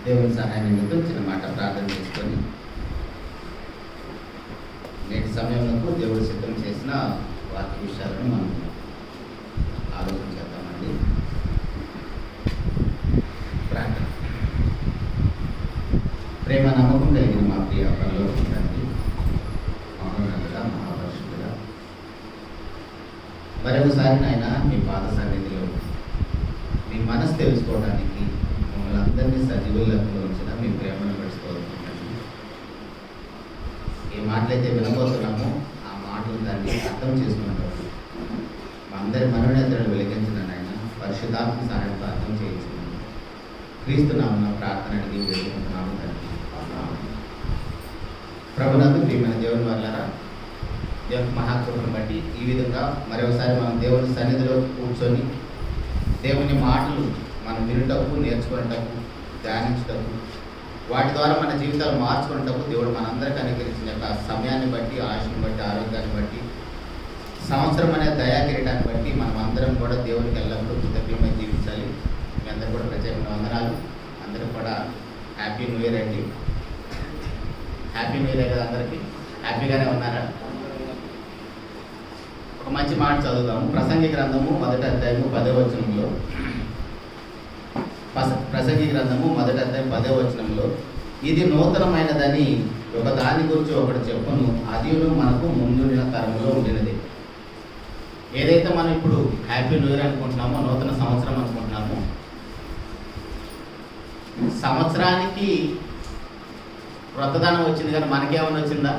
దేవుని సహాయం నిమిత్తం చిన్న మాట ప్రార్థన చేసుకొని నేటి సమయంలో దేవుడు సిద్ధం చేసిన వాక్య విషయాలను మనం ఆలోచన చేద్దామండి. ప్రార్థన. ప్రేమ నమ్మకం కలిగిన మా ప్రియ పరలోకపు తండ్రి, మహోన్నతుడా, మహాపరిశుద్ధుడా, మరొకసారి నాయన మీ పాద సన్నిధిలో మీ మనసు తెలుసుకోవడానికి మమ్మల్ని అందరినీ సజీవులకు ఉంచిన మీ ప్రేమను పడుచుకోవాలనుకుంటున్నాను. ఏ మాటలైతే వినబోతున్నామో ఆ మాటలు దాన్ని అర్థం చేసుకుంటాము. మా అందరి మనోనేతలను వెలిగించిన నాయన పరిశుద్ధాత్మ సహాయంతో అర్థం చేయించుకున్నాను. క్రీస్తు నామమున ప్రార్థన అడిగి వేడుకుంటున్నాము తండ్రి. ప్రభునందు ప్రియమైన దేవుని వల్లరా, దేవుని మహాకృపను బట్టి ఈ విధంగా మరొకసారి మనం దేవుని సన్నిధిలో కూర్చొని దేవుని మాటలు మనం వినుటకు, నేర్చుకునేటకు, ధ్యానించటకు, వాటి ద్వారా మన జీవితాలు మార్చుకునేటకు దేవుడు మనందరికీ అనుగ్రహించిన యొక్క సమయాన్ని బట్టి, ఆయుష్ని బట్టి, ఆరోగ్యాన్ని బట్టి, సంవత్సరం అనే దయా కిరీటాన్ని బట్టి మనం అందరం కూడా దేవునికి ఎల్లప్పుడూ కృతజ్ఞతగా జీవించాలి. మీ అందరూ కూడా ప్రత్యేకమైన వందనాలు. అందరూ కూడా హ్యాపీ న్యూ ఇయర్ అండి. హ్యాపీ న్యూ ఇయర్ కదా, అందరికీ హ్యాపీగానే ఉన్నారా? ఒక మంచి మాట చదువుదాము. ప్రసంగి గ్రంథము 1వ అధ్యాయము 10వ వచనంలో, ప్రసంగి గ్రంథము 1వ అధ్యాయం 10వ వచనంలో, ఇది నూతనమైనదని ఒక దాని గురించి ఒకటి చెప్పును, అది మనకు ముందున్న తరంలో ఉండినది. ఏదైతే మనం ఇప్పుడు హ్యాపీ న్యూ ఇయర్ అనుకుంటున్నామో, నూతన సంవత్సరం అనుకుంటున్నామో, సంవత్సరానికి క్రొత్తదనం వచ్చింది, కానీ మనకేమైనా వచ్చిందా?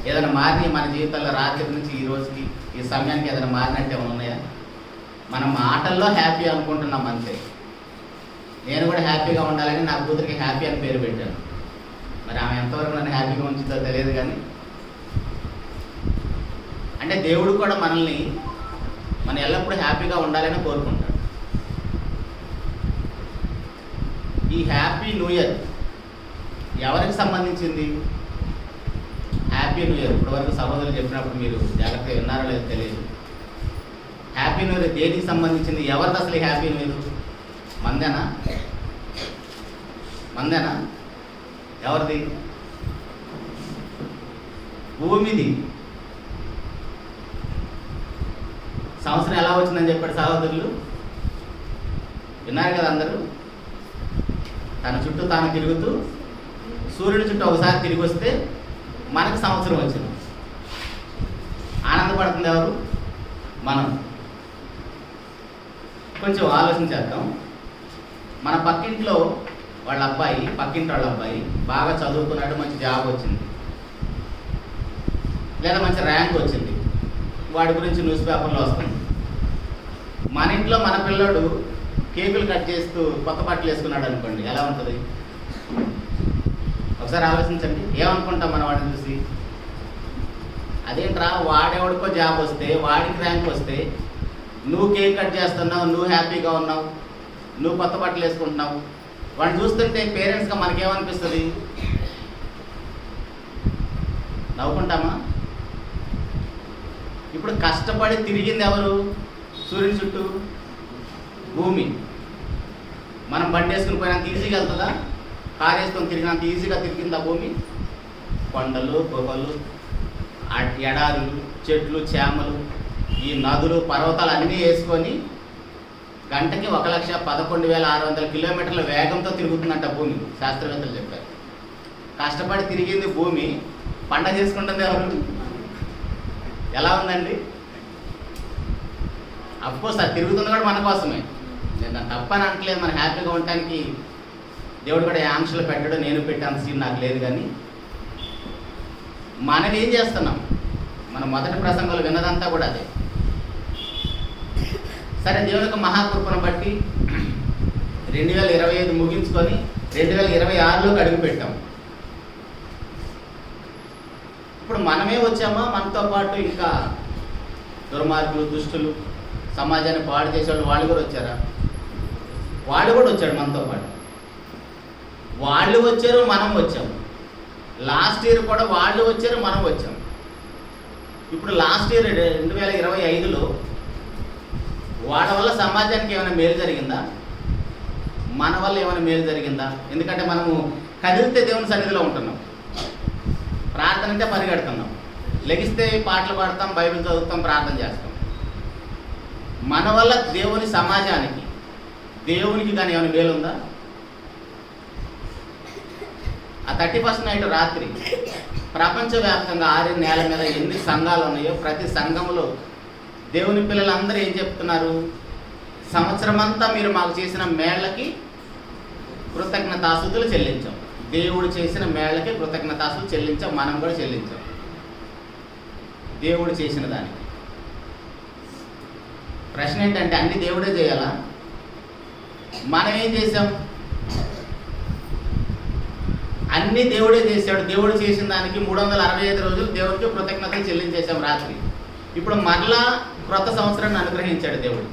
ఏదైనా మారినాయి మన జీవితాల్లో? రాత్రి నుంచి ఈ రోజుకి ఈ సమయానికి ఏదైనా మారినట్టు ఏమైనా ఉన్నాయా? మన మాటల్లో హ్యాపీ అనుకుంటున్నాం అంతే. నేను కూడా హ్యాపీగా ఉండాలని నా కూతురికి హ్యాపీ అని పేరు పెట్టాను. మరి ఆమె ఎంతవరకు నన్ను హ్యాపీగా ఉంచుతుందో తెలియదు. కానీ అంటే దేవుడు కూడా మనల్ని మనం ఎల్లప్పుడూ హ్యాపీగా ఉండాలని కోరుకుంటాడు. ఈ హ్యాపీ న్యూ ఇయర్ ఎవరికి సంబంధించింది? హ్యాపీ న్యూ ఇయర్ ఇప్పటివరకు సహోదరులు చెప్పినప్పుడు మీరు జాగ్రత్తగా విన్నారో లేదో తెలియదు. హ్యాపీ న్యూ ఇయర్ దేనికి సంబంధించింది? ఎవరిది అసలు హ్యాపీ న్యూ ఇయర్? మందేనా? మందేనా? ఎవరిది? భూమిది. సంవత్సరం ఎలా వచ్చిందని చెప్పాడు సహోదరులు? విన్నారు కదా అందరూ? తన చుట్టూ తాను తిరుగుతూ సూర్యుడి చుట్టూ ఒకసారి తిరిగి వస్తే మనకు సంవత్సరం వచ్చింది. ఆనందపడుతుంది ఎవరు? మనం. కొంచెం ఆలోచించేద్దాం. మన పక్కింటి వాళ్ళ అబ్బాయి బాగా చదువుకున్నాడు, మంచి జాబ్ వచ్చింది, లేదా మంచి ర్యాంక్ వచ్చింది, వాడి గురించి న్యూస్ పేపర్లో వస్తుంది. మన ఇంట్లో మన పిల్లోడు కేకులు కట్ చేస్తూ కొత్త బట్టలు వేసుకున్నాడు అనుకోండి, ఎలా ఉంటుంది? ఒకసారి ఆలోచించండి. ఏమనుకుంటాం మనం వాడిని చూసి? అదేంట్రా, వాడెవడికో జాబ్ వస్తే, వాడికి ర్యాంక్ వస్తే, నువ్వు కేక్ కట్ చేస్తున్నావు, నువ్వు హ్యాపీగా ఉన్నావు, నువ్వు కొత్త బట్టలు వేసుకుంటున్నావు. వాడిని చూస్తుంటే పేరెంట్స్గా మనకేమనిపిస్తుంది? నవ్వుకుంటామా? ఇప్పుడు కష్టపడి తిరిగింది ఎవరు? సూర్యుని చుట్టూ భూమి. మనం బండి వేసుకుని పోయినంత ఈజీగా వెళ్తుందా? కారు వేసుకొని తిరిగినంత ఈజీగా తిరిగిందా భూమి? కొండలు, గుహలు, ఎడారులు, చెట్లు, చేమలు, ఈ నదులు, పర్వతాలు అన్నీ వేసుకొని గంటకి 1,11,600 కిలోమీటర్ల వేగంతో తిరుగుతుందంట భూమి. శాస్త్రవేత్తలు చెప్పారు. కష్టపడి తిరిగింది భూమి, పండగ చేసుకుంటుంది ఎవరు? ఎలా ఉందండి? అఫ్కోర్స్ అది తిరుగుతుంది కూడా మన కోసమే. నేను తప్పని అనట్లేదు. మనం హ్యాపీగా ఉండటానికి దేవుడు కూడా ఆంక్షలు పెట్టడం, నేను పెట్టాను సీన్ నాకు లేదు. కానీ మనం ఏం చేస్తున్నాం? మన మొదటి ప్రసంగంలో విన్నదంతా కూడా అదే. సరే, దేవుని యొక్క మహాకృపను బట్టి 2025 ముగించుకొని 2026లోకి అడుగు పెట్టాం. ఇప్పుడు మనమే వచ్చామా? మనతో పాటు ఇంకా దుర్మార్గులు, దుష్టులు, సమాజాన్ని పాడు చేసేవాళ్ళు వాళ్ళు కూడా వచ్చారా? వాళ్ళు కూడా వచ్చాడు మనతో పాటు. వాళ్ళు వచ్చారు, మనం వచ్చాము. లాస్ట్ ఇయర్ కూడా వాళ్ళు వచ్చారు, మనం వచ్చాం. ఇప్పుడు లాస్ట్ ఇయర్ 2025లో వాళ్ళ వల్ల సమాజానికి ఏమైనా మేలు జరిగిందా? మన వల్ల ఏమైనా మేలు జరిగిందా? ఎందుకంటే మనము కదిలితే దేవుని సన్నిధిలో ఉంటున్నాం, ప్రార్థన అంటే పరిగెడుతున్నాం, లెగిస్తే పాటలు పాడతాం, బైబిల్ చదువుతాం, ప్రార్థన చేస్తాం. మన వల్ల దేవుని సమాజానికి, దేవునికి కానీ ఏమైనా మేలు ఉందా? ఆ 31st నైట్ రాత్రి ప్రపంచవ్యాప్తంగా 6 నేల మీద ఎన్ని సంఘాలు ఉన్నాయో ప్రతి సంఘంలో దేవుని పిల్లలందరూ ఏం చెప్తున్నారు? సంవత్సరం అంతా మీరు మాకు చేసిన మేళ్ళకి కృతజ్ఞతాస్తుతులు చెల్లించాం. దేవుడు చేసిన మేళ్ళకి కృతజ్ఞతాస్తుతులు చెల్లించాం, మనం కూడా చెల్లించాం దేవుడు చేసిన దానికి. ప్రశ్న ఏంటంటే అన్ని దేవుడే చేయాలా? మనం ఏం చేసాం? అన్ని దేవుడే చేశాడు. దేవుడు చేసిన దానికి 365 రోజులు దేవుడికి కృతజ్ఞతలు చెల్లించేసాం రాత్రి. ఇప్పుడు మరలా క్రొత్త సంవత్సరాన్ని అనుగ్రహించాడు దేవుడు.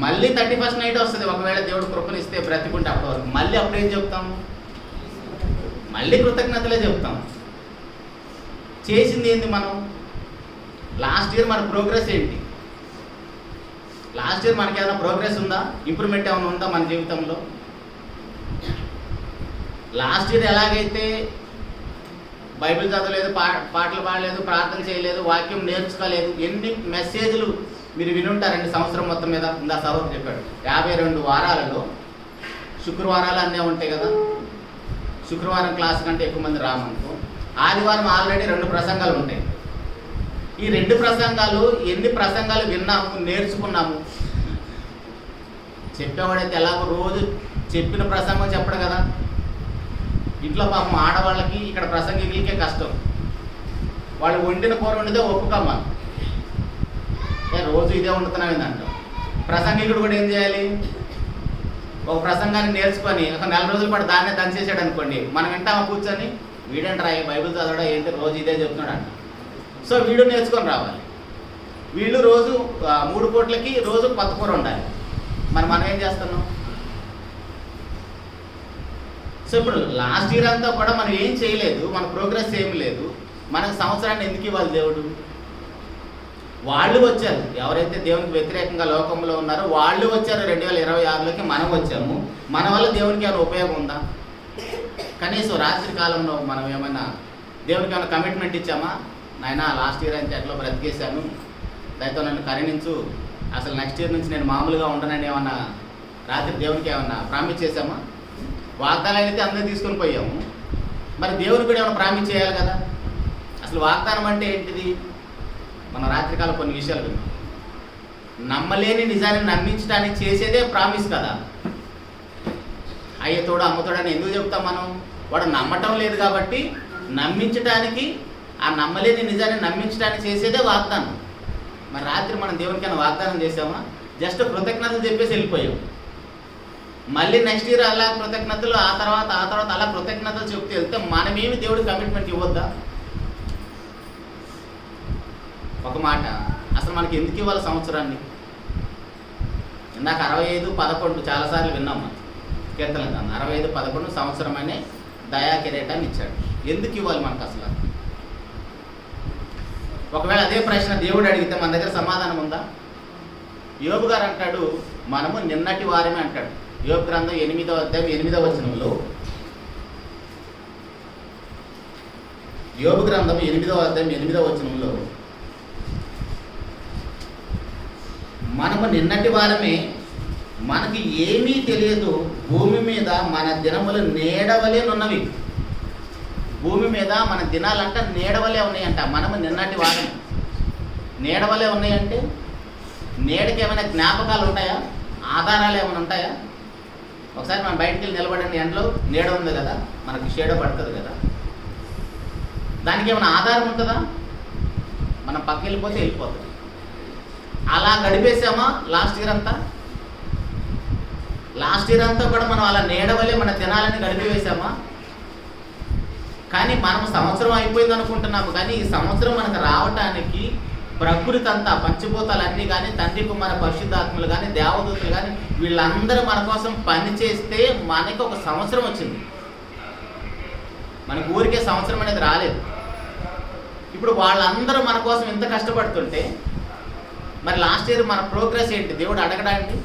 మళ్ళీ 31st నైట్ వస్తుంది. ఒకవేళ దేవుడు కృపనిస్తే బ్రతికుంటే అప్పటి వరకు మళ్ళీ అప్పుడు ఏం చెప్తాము? మళ్ళీ కృతజ్ఞతలే చెప్తాం. చేసింది ఏంది మనం? లాస్ట్ ఇయర్ మన ప్రోగ్రెస్ ఏంటి? లాస్ట్ ఇయర్ మనకి ఏమైనా ప్రోగ్రెస్ ఉందా? ఇంప్రూవ్మెంట్ ఏమైనా ఉందా మన జీవితంలో? లాస్ట్ ఇయర్ ఎలాగైతే బైబిల్ చదవలేదు, పాటలు పాడలేదు, ప్రార్థన చేయలేదు, వాక్యం నేర్చుకోలేదు, ఎన్ని మెసేజ్లు మీరు వినుంటారండి సంవత్సరం మొత్తం మీద. ఇందా సహోదరు చెప్పాడు 52 వారాలలో శుక్రవారాలు అన్నీ ఉంటాయి కదా, శుక్రవారం క్లాస్ కంటే ఎక్కువ మంది రామనుకో. ఆదివారం ఆల్రెడీ 2 ప్రసంగాలు ఉంటాయి. ఈ 2 ప్రసంగాలు ఎన్ని ప్రసంగాలు విన్నాము, నేర్చుకున్నాము? చెప్పేవాడైతే ఎలాగో రోజు చెప్పిన ప్రసంగం చెప్పడు కదా. ఇంట్లో పాపం ఆడవాళ్ళకి ఇక్కడ ప్రసంగికులకే కష్టం. వాళ్ళు వండిన కూర వండితే ఒప్పుకమ్మ, రోజు ఇదే వండుతున్నాం ఏంటంటాం. ప్రసంగికుడు కూడా ఏం చేయాలి? ఒక ప్రసంగాన్ని నేర్చుకొని ఒక 4 రోజుల పాటు దాన్నే దంచేసాడు అనుకోండి, మనం వింటామా కూర్చొని? వీడంటారా బైబిల్ చదవడా ఏంటి, రోజు ఇదే చెప్తున్నాడు అంట. సో వీడు నేర్చుకొని రావాలి. వీళ్ళు రోజు 3 పూట్లకి రోజు కొత్త కూర ఉండాలి. మనం ఏం చేస్తున్నాం? సో ఇప్పుడు లాస్ట్ ఇయర్ అంతా కూడా మనం ఏం చేయలేదు, మన ప్రోగ్రెస్ ఏం లేదు. మనకు సంవత్సరాన్ని ఎందుకు ఇవ్వాలి దేవుడు? వాళ్ళు వచ్చారు, ఎవరైతే దేవునికి వ్యతిరేకంగా లోకంలో ఉన్నారో వాళ్ళు వచ్చారు 2026లోకి, మనం వచ్చాము. మన వల్ల దేవునికి ఏమైనా ఉపయోగం ఉందా? కనీసం రాత్రి కాలంలో మనం ఏమైనా దేవునికి ఏమైనా కమిట్మెంట్ ఇచ్చామా? నాయన లాస్ట్ ఇయర్ అయితే ఎట్లా బ్రతికేశాను, దయతో నన్ను కరుణించు, అసలు నెక్స్ట్ ఇయర్ నుంచి నేను మామూలుగా ఉండనని ఏమన్నా రాత్రి దేవునికి ఏమన్నా ప్రామిస్ చేశామా? వాగ్దానాలు అయితే అందరూ తీసుకొని పోయాము, మరి దేవునికి కూడా ఏమైనా ప్రామిస్ చేయాలి కదా. అసలు వాగ్దానం అంటే ఏంటిది? మనం రాత్రికాలం కొన్ని విషయాలు విన్నాం. నమ్మలేని నిజాన్ని నమ్మించడానికి చేసేదే ప్రామిస్ కదా. అయ్యతోడు అమ్మతోడు అని ఎందుకు చెప్తాం మనం? వాడు నమ్మటం లేదు కాబట్టి నమ్మించడానికి, ఆ నమ్మలేని నిజాన్ని నమ్మించడానికి చేసేదే వాగ్దానం. మరి రాత్రి మనం దేవునికైనా వాగ్దానం చేసామా? జస్ట్ కృతజ్ఞతలు చెప్పేసి వెళ్ళిపోయాం. మళ్ళీ నెక్స్ట్ ఇయర్ అలా కృతజ్ఞతలు, ఆ తర్వాత అలా కృతజ్ఞతలు చెప్తూ వెళ్తే మనమేమి దేవుడు కమిట్మెంట్ ఇవ్వద్దా? ఒక మాట, అసలు మనకి ఎందుకు ఇవ్వాలి సంవత్సరాన్ని? ఇందాక 65:11 చాలాసార్లు విన్నాం మనం కీర్తన. 65:11 సంవత్సరం అనే దయా కిరీటాన్ని ఇచ్చాడు. ఎందుకు ఇవ్వాలి మనకు అసలు? ఒకవేళ అదే ప్రశ్న దేవుడు అడిగితే మన దగ్గర సమాధానం ఉందా? యోబు గారు అంటాడు, మనము నిన్నటి వారమే అంటాడు. యోబు గ్రంథం 8వ అధ్యాయం 8వ వచనంలో, యోబు గ్రంథం 8వ అధ్యాయం 8వ వచనంలో, మనము నిన్నటి వారమే, మనకి ఏమీ తెలియదు, భూమి మీద మన దినములు నీడవలేనున్నవి. భూమి మీద మన దినాలంట నీడవలే ఉన్నాయంట. మనము నిన్నటి వారమే, నీడవలే ఉన్నాయంటే నీడకి ఏమైనా జ్ఞాపకాలు ఉంటాయా? ఆధారాలు ఏమైనా ఉంటాయా? ఒకసారి మనం బయటికి వెళ్ళి నిలబడిన ఎండలో నీడ ఉంది కదా, మనకి షేడో పడుతుంది కదా, దానికి ఏమైనా ఆధారం ఉంటుందా? మనం పక్క వెళ్ళిపోతే వెళ్ళిపోతుంది. అలా గడిపేసామా లాస్ట్ ఇయర్ అంతా? లాస్ట్ ఇయర్ అంతా కూడా మనం అలా నీడవలే మన దినాలని గడిపేసామా? కానీ మనం సంవత్సరం అయిపోయింది అనుకుంటున్నాము, కానీ ఈ సంవత్సరం మనకు రావటానికి ప్రకృతి అంతా, పంచభూతాలన్నీ కానీ, తండ్రి కుమార పరిశుద్ధాత్మలు కానీ, దేవదూతలు కానీ, వీళ్ళందరూ మన కోసం పని చేస్తే మనకి ఒక సంవత్సరం వచ్చింది. మనకు ఊరికే సంవత్సరం అనేది రాలేదు. ఇప్పుడు వాళ్ళందరూ మన కోసం ఇంత కష్టపడుతుంటే మరి లాస్ట్ ఇయర్ మన ప్రోగ్రెస్ ఏంటి దేవుడు అడగడానికి?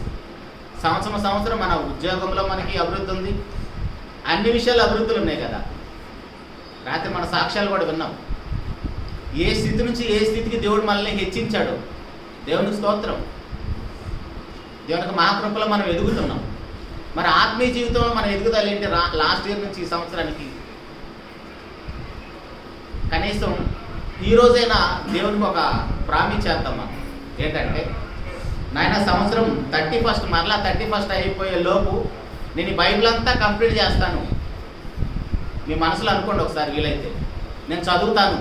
సంవత్సరం మన ఉద్యోగంలో మనకి అభివృద్ధి ఉంది, అన్ని విషయాలు అభివృద్ధులు ఉన్నాయి కదా. రాత్రి మన సాక్ష్యాలు కూడా విన్నాం. ఏ స్థితి నుంచి ఏ స్థితికి దేవుడు మనల్ని హెచ్చించాడు. దేవునికి స్తోత్రం. దేవునికి మహాకృపలో మనం ఎదుగుతున్నాం. మరి ఆత్మీయ జీవితంలో మనం ఎదుగుదల ఏంటి? లాస్ట్ ఇయర్ నుంచి ఈ సంవత్సరానికి కనీసం ఈ రోజైనా దేవునికి ఒక ప్రామిస్ చేద్దాం మనం. ఏంటంటే, నాయన సంవత్సరం 31 మరలా 31 అయిపోయే లోపు నేను ఈ బైబిల్ అంతా కంప్లీట్ చేస్తాను. మీ మనసులో అనుకోండి ఒకసారి, వీలైతే నేను చదువుతాను.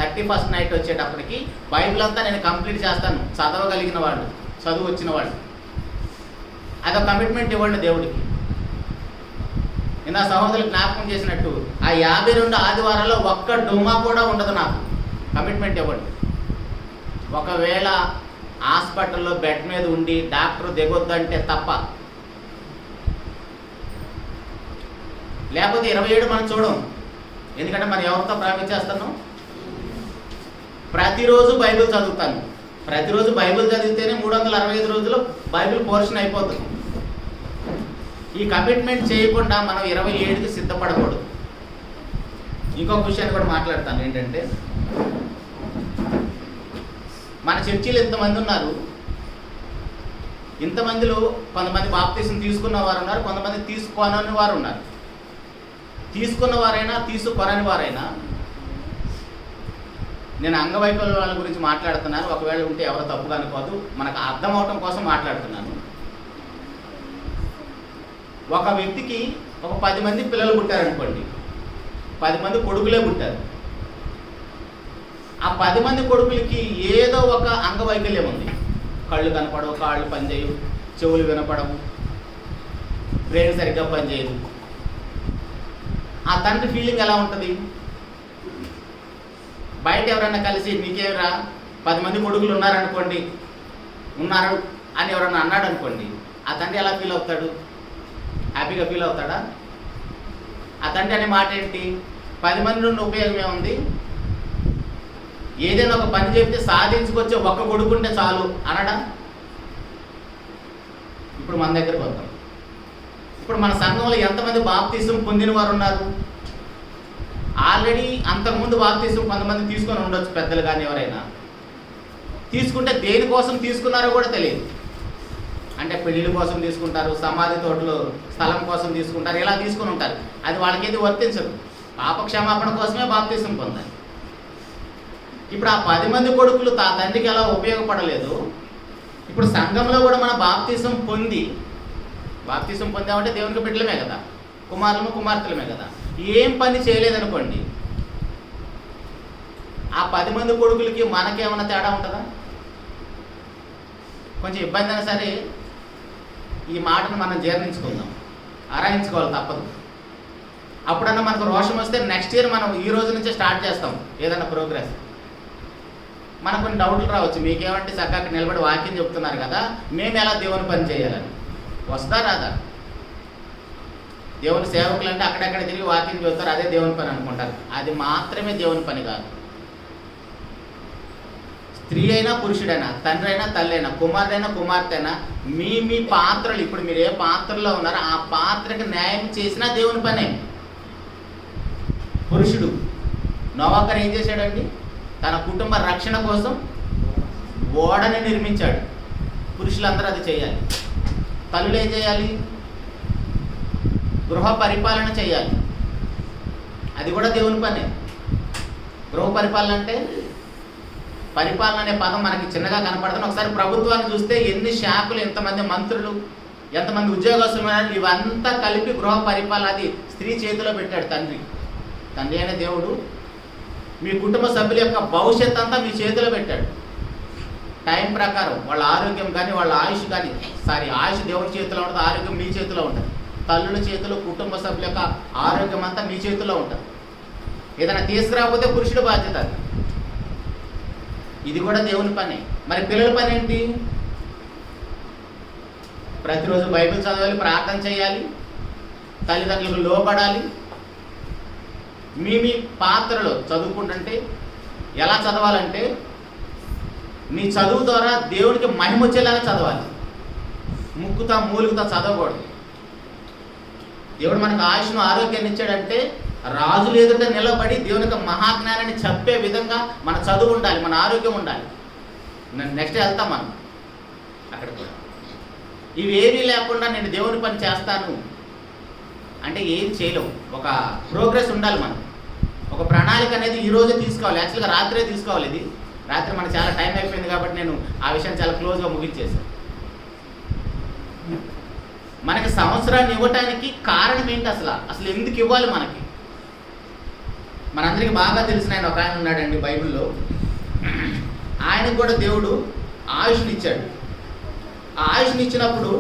31 నైట్ వచ్చేటప్పటికి బైబిల్ అంతా నేను కంప్లీట్ చేస్తాను. చదవగలిగిన వాళ్ళు, చదువు వచ్చిన వాళ్ళు, అదొక కమిట్మెంట్ ఇవ్వండి దేవుడికి. నా సహోదరులు జ్ఞాపకం చేసినట్టు ఆ 52 ఆదివారాల్లో ఒక్క డొమా కూడా ఉండదు. నాకు కమిట్మెంట్ ఇవ్వండి. ఒకవేళ హాస్పిటల్లో బెడ్ మీద ఉండి డాక్టర్ దిగొద్దంటే తప్ప, లేకపోతే 27 మనం చూడం. ఎందుకంటే మనం ఎవరితో ప్రామిస్ చేస్తాను? ప్రతిరోజు బైబిల్ చదువుతాను. ప్రతిరోజు బైబిల్ చదివితేనే 365 రోజులు బైబిల్ పోర్షన్ అయిపోతుంది. ఈ కమిట్మెంట్ చేయకుండా మనం 27కి సిద్ధపడకూడదు. ఇంకొక విషయాన్ని కూడా మాట్లాడతాను. ఏంటంటే, మన చర్చిలో ఇంతమంది ఉన్నారు. ఇంతమందిలో కొంతమంది బాప్తీసం తీసుకున్న వారు ఉన్నారు, కొంతమంది తీసుకోనని వారు ఉన్నారు. తీసుకున్న వారైనా తీసుకోరని వారైనా, నేను అంగవైకల్యం వాళ్ళ గురించి మాట్లాడుతున్నాను. ఒకవేళ ఉంటే ఎవరో తప్పుగా అనుకోదు, మనకు అర్థం అవటం కోసం మాట్లాడుతున్నాను. ఒక వ్యక్తికి ఒక 10 మంది పిల్లలు పుట్టారనుకోండి, 10 మంది కొడుకులే పుట్టారు. ఆ 10 మంది కొడుకులకి ఏదో ఒక అంగవైకల్యం ఉంది. కళ్ళు కనపడవు, కాళ్ళు పనిచేయవు, చెవులు వినపడవు, బ్రెయిన్ సరిగ్గా పనిచేయదు. ఆ తండ్రి ఫీలింగ్ ఎలా ఉంటుంది? బయట ఎవరైనా కలిసి నీకేమిరా 10 మంది కొడుకులు ఉన్నారనుకోండి, ఉన్నారు అని ఎవరన్నా అన్నాడు అనుకోండి, ఆ తండ్రి ఎలా ఫీల్ అవుతాడు? హ్యాపీగా ఫీల్ అవుతాడా? ఆ తండ్రి అనే మాట ఏంటి? 10 మంది నుండి ఉపయోగం ఏముంది? ఏదైనా ఒక పని చెప్తే సాధించుకొచ్చే ఒక్క కొడుకుంటే చాలు అనడా? ఇప్పుడు మన దగ్గరకు వద్దాం. ఇప్పుడు మన సంఘంలో ఎంతమంది బాప్తీసం పొందిన వారు ఉన్నారు? ఆల్రెడీ అంతకుముందు బాప్తీసం కొంతమంది తీసుకొని ఉండొచ్చు, పెద్దలు కానీ ఎవరైనా. తీసుకుంటే దేనికోసం తీసుకున్నారో కూడా తెలియదు. అంటే పెళ్ళిళ్ళ కోసం తీసుకుంటారు, సమాధి తోటలో స్థలం కోసం తీసుకుంటారు, ఇలా తీసుకుని ఉంటారు. అది వాళ్ళకేది వర్తించదు. పాపక్షమాపణ కోసమే బాప్తీసం పొందాలి. ఇప్పుడు ఆ 10 మంది కొడుకులు తండ్రికి ఎలా ఉపయోగపడలేదు, ఇప్పుడు సంఘంలో కూడా మన బాప్తీసం పొందామంటే దేవునికి బిడ్డలమే కదా, కుమారులను కుమార్తెలమే కదా. ఏం పని చేయలేదనుకోండి, ఆ 10 మంది కొడుకులకి మనకేమైనా తేడా ఉంటుందా? కొంచెం ఇబ్బంది అయినా సరే ఈ మాటను మనం జీర్ణించుకుందాం, ఆరాయించుకోవాలి, తప్పదు. అప్పుడన్నా మనకు రోషం వస్తే నెక్స్ట్ ఇయర్ మనం ఈ రోజు నుంచే స్టార్ట్ చేస్తాం ఏదైనా ప్రోగ్రెస్. మనకు కొన్ని డౌట్లు రావచ్చు. మీకేమంటే చక్కగా నిలబడి వాక్యం చెప్తున్నారు కదా, మేము ఎలా దేవుని పని చేయాలని. వస్తా రాదా? దేవుని సేవకులు అంటే అక్కడెక్కడ తిరిగి వాక్యం చెప్తారు, అదే దేవుని పని అనుకుంటారు. అది మాత్రమే దేవుని పని కాదు. స్త్రీ అయినా పురుషుడైనా, తండ్రి అయినా తల్లి అయినా, కుమారుడైనా కుమార్తె అయినా, మీ పాత్రలు, ఇప్పుడు మీరు ఏ పాత్రలో ఉన్నారో ఆ పాత్రకి న్యాయం చేసినా దేవుని పనే. పురుషుడు నోవా గారు ఏం చేశాడండి? తన కుటుంబ రక్షణ కోసం ఓడని నిర్మించాడు. పురుషులందరూ అది చేయాలి. తల్లులు ఏం చేయాలి? గృహ పరిపాలన చేయాలి. అది కూడా దేవుని పనే. గృహ పరిపాలన అంటే, పరిపాలన అనే పదం మనకి చిన్నగా కనపడుతుంది. ఒకసారి ప్రభుత్వాన్ని చూస్తే ఎన్ని శాఖలు, ఎంతమంది మంత్రులు, ఎంతమంది ఉద్యోగస్తులు, ఇవంతా కలిపి గృహ పరిపాలన అది స్త్రీ చేతిలో పెట్టాడు తండ్రి. తండ్రి అనే దేవుడు మీ కుటుంబ సభ్యుల యొక్క భవిష్యత్ అంతా మీ చేతిలో పెట్టాడు. టైం ప్రకారం వాళ్ళ ఆరోగ్యం కానీ, వాళ్ళ ఆయుష్ కానీ, ఆయుష్ దేవుడి చేతిలో ఉంటుంది, ఆరోగ్యం మీ చేతిలో ఉంటుంది. తల్లుల చేతిలో కుటుంబ సభ్యుల యొక్క ఆరోగ్యం అంతా మీ చేతిలో ఉంటుంది. ఏదైనా తీసుకురాకపోతే పురుషుడు బాధ్యత. ఇది కూడా దేవుని పని. మరి పిల్లల పని ఏంటి? ప్రతిరోజు బైబిల్ చదవాలి, ప్రార్థన చేయాలి, తల్లిదండ్రులకు లోబడాలి. మీ పాత్రలో చదువుకుంటుంటే ఎలా చదవాలంటే, మీ చదువు ద్వారా దేవుడికి మహిమ వచ్చేలాగా చదవాలి. ముక్కుతా మూలుగుతా చదవకూడదు. దేవుడు మనకు ఆయుష్ను ఆరోగ్యాన్ని ఇచ్చాడంటే రాజులు ఎదుట నిలబడి దేవుని యొక్క మహాజ్ఞానాన్ని చెప్పే విధంగా మన చదువు ఉండాలి, మన ఆరోగ్యం ఉండాలి. నెక్స్ట్ వెళ్తాం మనం అక్కడ కూడా. ఇవేమీ లేకుండా నేను దేవుని పని చేస్తాను అంటే ఏం చేయలేము. ఒక ప్రోగ్రెస్ ఉండాలి, మనం ఒక ప్రణాళిక అనేది ఈరోజే తీసుకోవాలి. యాక్చువల్గా రాత్రే తీసుకోవాలి. ఇది రాత్రి మనకు చాలా టైం అయిపోయింది కాబట్టి నేను ఆ విషయం చాలా క్లోజ్గా ముగించేసాను. మనకి సంవత్సరాన్ని ఇవ్వటానికి కారణం ఏంటి? అసలు ఎందుకు ఇవ్వాలి మనకి? మనందరికీ బాగా తెలిసిన ఆయన ఒక ఆయన ఉన్నాడండి బైబిల్లో. ఆయనకు కూడా దేవుడు ఆయుష్ని ఇచ్చాడు. ఆ ఆయుష్ని ఇచ్చినప్పుడు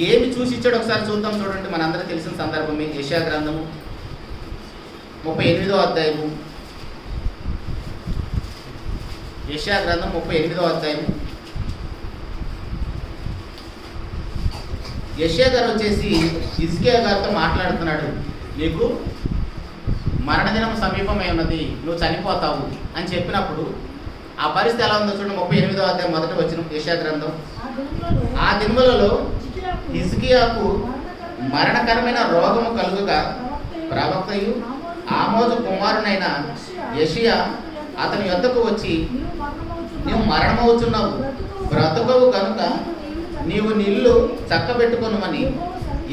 ఏమి చూసి ఇచ్చాడు ఒకసారి చూద్దాం. చూడండి, మనందరికీ తెలిసిన సందర్భమే. యెషయా గ్రంథము 38వ అధ్యాయము. యెషయా గ్రంథం 38వ అధ్యాయము. యెషయా గారు వచ్చేసి హిజ్కియా గారితో మాట్లాడుతున్నాడు. నీకు మరణదినం సమీపమై ఉన్నది, నువ్వు చనిపోతావు అని చెప్పినప్పుడు ఆ పరిస్థితి ఎలా ఉందో చూడండి. 38వ అధ్యాయం మొదట వచ్చిన యెషయా గ్రంథం. ఆ దినములలో హిజ్కియాకు మరణకరమైన రోగము కలుగుగా ప్రవక్తయు ఆమోజు కుమారునైన యెషయా అతని యొద్దకు వచ్చి, నీవు మరణమవుతున్నావు, బ్రతుకవు కనుక నీవు నిల్లు చక్కబెట్టుకొనుమని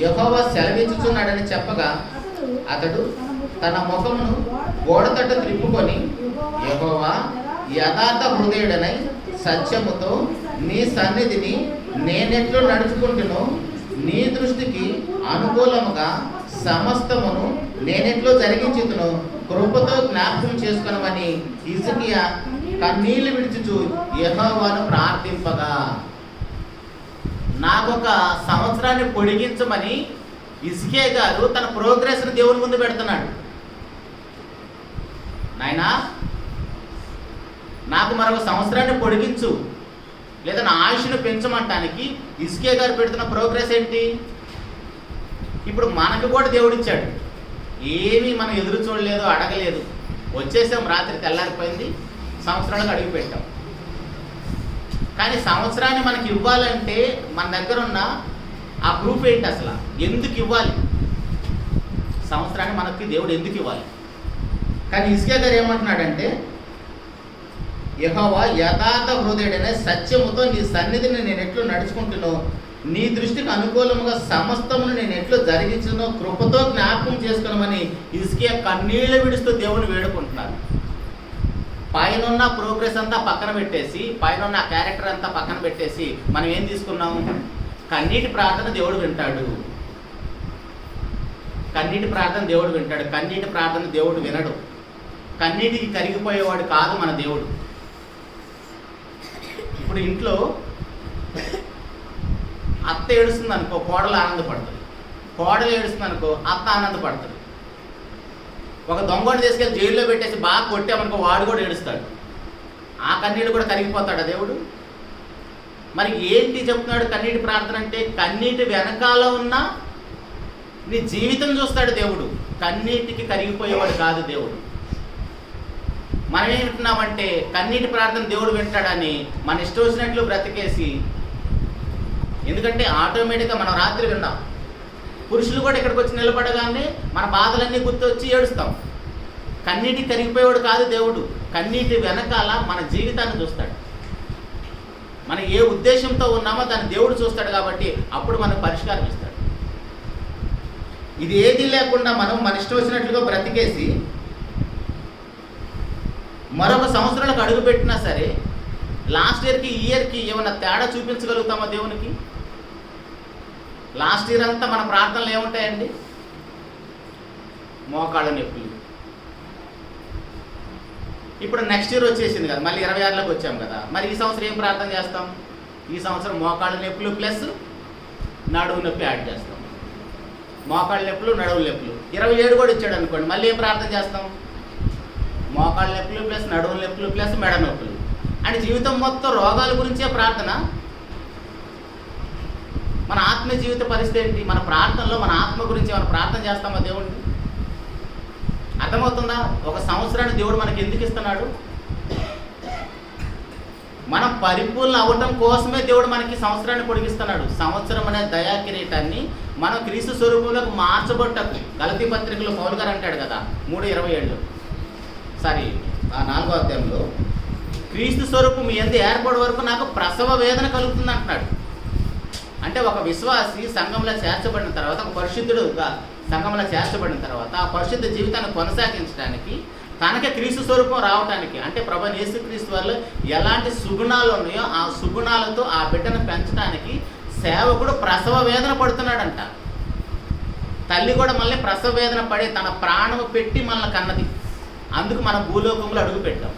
యెహోవా సెలవిచ్చుచున్నాడని చెప్పగా అతడు తన ముఖమును గోడతట్ట త్రిప్పుకొని, యెహోవా యథార్థ హృదయుడనై సత్యముతో నీ సన్నిధిని నేనెట్లు నడుచుకుంటునో, నీ దృష్టికి అనుకూలముగా సమస్తమును నేనెట్లో జరిగించుతును, కృపతో జ్ఞాపకం చేసుకునమని హిజ్కియా కన్నీళ్లు విడిచుచు యెహోవాను ప్రార్థింపగా. నాకొక సంవత్సరాన్ని పొడిగించమని హిజ్కియా గారు తన ప్రోగ్రెస్ని దేవుని ముందు పెడుతున్నాడు. నాయనా, నాకు మరొక సంవత్సరాన్ని పొడిగించు, లేదా నా ఆయుష్ను పెంచమంటానికి హిజ్కియా గారు పెడుతున్న ప్రోగ్రెస్ ఏంటి? ఇప్పుడు మనకు కూడా దేవుడు ఇచ్చాడు. ఏమీ మనం ఎదురు చూడలేదు, అడగలేదు, వచ్చేసాం. రాత్రి తెల్లారిపోయింది, సంవత్సరాలకు అడుగు పెట్టాం. కానీ సంవత్సరాన్ని మనకి ఇవ్వాలంటే మన దగ్గర ఉన్న ఆ ప్రూఫ్ ఏంటి? అసలు ఎందుకు ఇవ్వాలి సంవత్సరాన్ని మనకి దేవుడు ఎందుకు ఇవ్వాలి? కానీ హిజ్కియా గారు ఏమంటున్నాడంటే, యెహోవా యథార్థ హృదయుడైన సత్యముతో నీ సన్నిధిని నేను ఎట్లు నడుచుకుంటునో, నీ దృష్టికి అనుకూలముగా సమస్తమును నేను ఎట్లు జరిగించునో కృపతో జ్ఞాపకం చేసుకున్నామని హిజ్కియా కన్నీళ్లు విడుస్తూ దేవుని వేడుకుంటున్నారు. పైన ప్రోగ్రెస్ అంతా పక్కన పెట్టేసి, పైన క్యారెక్టర్ అంతా పక్కన పెట్టేసి మనం ఏం తీసుకున్నాం? కన్నీటి ప్రార్థన దేవుడు వింటాడు. కన్నీటి ప్రార్థన దేవుడు వింటాడు. కన్నీటి ప్రార్థన దేవుడు వినడు. కన్నీటికి కరిగిపోయేవాడు కాదు మన దేవుడు. ఇప్పుడు ఇంట్లో అత్త ఏడుస్తుంది అనుకో, కోడలు ఆనందపడుతుంది. కోడలు ఏడుస్తుంది అనుకో, అత్త ఆనందపడుతుంది. ఒక దొంగని తీసుకెళ్ళి జైల్లో పెట్టేసి బాగా కొట్టామనుకో, వాడు కూడా ఏడుస్తాడు. ఆ కన్నీళ్ళు కూడా కరిగిపోతాడా దేవుడు? మరి ఏంటి చెప్తున్నాడు కన్నీటి ప్రార్థన అంటే? కన్నీటి వెనకాల ఉన్న నీ జీవితం చూస్తాడు దేవుడు. కన్నీటికి కరిగిపోయేవాడు కాదు దేవుడు. మనం ఏం వింటున్నామంటే కన్నీటి ప్రార్థన దేవుడు వింటాడని మన ఇష్టం వచ్చినట్లు బ్రతికేసి, ఎందుకంటే ఆటోమేటిక్గా మనం రాత్రి విన్నాం. పురుషులు కూడా ఇక్కడికి వచ్చి నిలబడగానే మన బాధలన్నీ గుర్తొచ్చి ఏడుస్తాం. కన్నీటికి కరిగిపోయేవాడు కాదు దేవుడు. కన్నీటి వెనకాల మన జీవితాన్ని చూస్తాడు. మనం ఏ ఉద్దేశంతో ఉన్నామో దాన్ని దేవుడు చూస్తాడు. కాబట్టి అప్పుడు మనకు పరిష్కారం ఇస్తాడు. ఇది ఏది లేకుండా మనం మన ఇష్టం వచ్చినట్లుగా బ్రతికేసి మరొక సంవత్సరాలకు అడుగు పెట్టినా సరే లాస్ట్ ఇయర్కి ఈ ఇయర్కి ఏమైనా తేడా చూపించగలుగుతామా దేవునికి? లాస్ట్ ఇయర్ అంతా మన ప్రార్థనలు ఏముంటాయండి? మోకాళ్ళ నొప్పులు. ఇప్పుడు నెక్స్ట్ ఇయర్ వచ్చేసింది కదా, మళ్ళీ 26లోకి వచ్చాం కదా. మరి ఈ సంవత్సరం ఏం ప్రార్థన చేస్తాం? ఈ సంవత్సరం మోకాళ్ళ నొప్పులు ప్లస్ నడువు నొప్పి యాడ్ చేస్తాం. మోకాళ్ళ నొప్పులు, నడువుల నొప్పులు. 27 కూడా ఇచ్చాడు అనుకోండి, మళ్ళీ ఏం ప్రార్థన చేస్తాం? మోకాళ్ళ నొప్పులు ప్లస్ నడువుల నొప్పులు ప్లస్ మెడ నొప్పులు. అంటే జీవితం మొత్తం రోగాల గురించే ప్రార్థన. మన ఆత్మీయ జీవిత పరిస్థితి ఏంటి? మన ప్రార్థనలో మన ఆత్మ గురించి మనం ప్రార్థన చేస్తామా దేవుడిని? అర్థమవుతుందా? ఒక సంవత్సరాన్ని దేవుడు మనకి ఎందుకు ఇస్తున్నాడు? మనం పరిపూర్ణ అవ్వటం కోసమే దేవుడు మనకి సంవత్సరాన్ని పొడిగిస్తున్నాడు. సంవత్సరం అనే దయా కిరీటాన్ని మనం క్రీస్తు స్వరూపంలోకి మార్చబట్టకు. గలతీ పత్రికలో పౌలు గారు అంటాడు కదా 3:27 సారీ 4వ అధ్యాయంలో, క్రీస్తు స్వరూపం ఎందు ఏర్పడే వరకు నాకు ప్రసవ వేదన కలుగుతుంది అంటున్నాడు. అంటే ఒక విశ్వాసి సంఘంలో చేర్చబడిన తర్వాత, ఒక పరిశుద్ధుడుగా సంఘంలో చేర్చబడిన తర్వాత ఆ పరిశుద్ధ జీవితాన్ని కొనసాగించడానికి, తనకే క్రీస్తు స్వరూపం రావడానికి, అంటే ప్రభువైన యేసుక్రీస్తు వాళ్ళు ఎలాంటి సుగుణాలు ఉన్నాయో ఆ సుగుణాలతో ఆ బిడ్డను పెంచడానికి సేవకుడు ప్రసవ వేదన పడుతున్నాడంట. తల్లి కూడా మళ్ళీ ప్రసవ వేదన పడి తన ప్రాణము పెట్టి మనల్ని కన్నది. అందుకు మనం భూలోకంలో అడుగు పెట్టాం.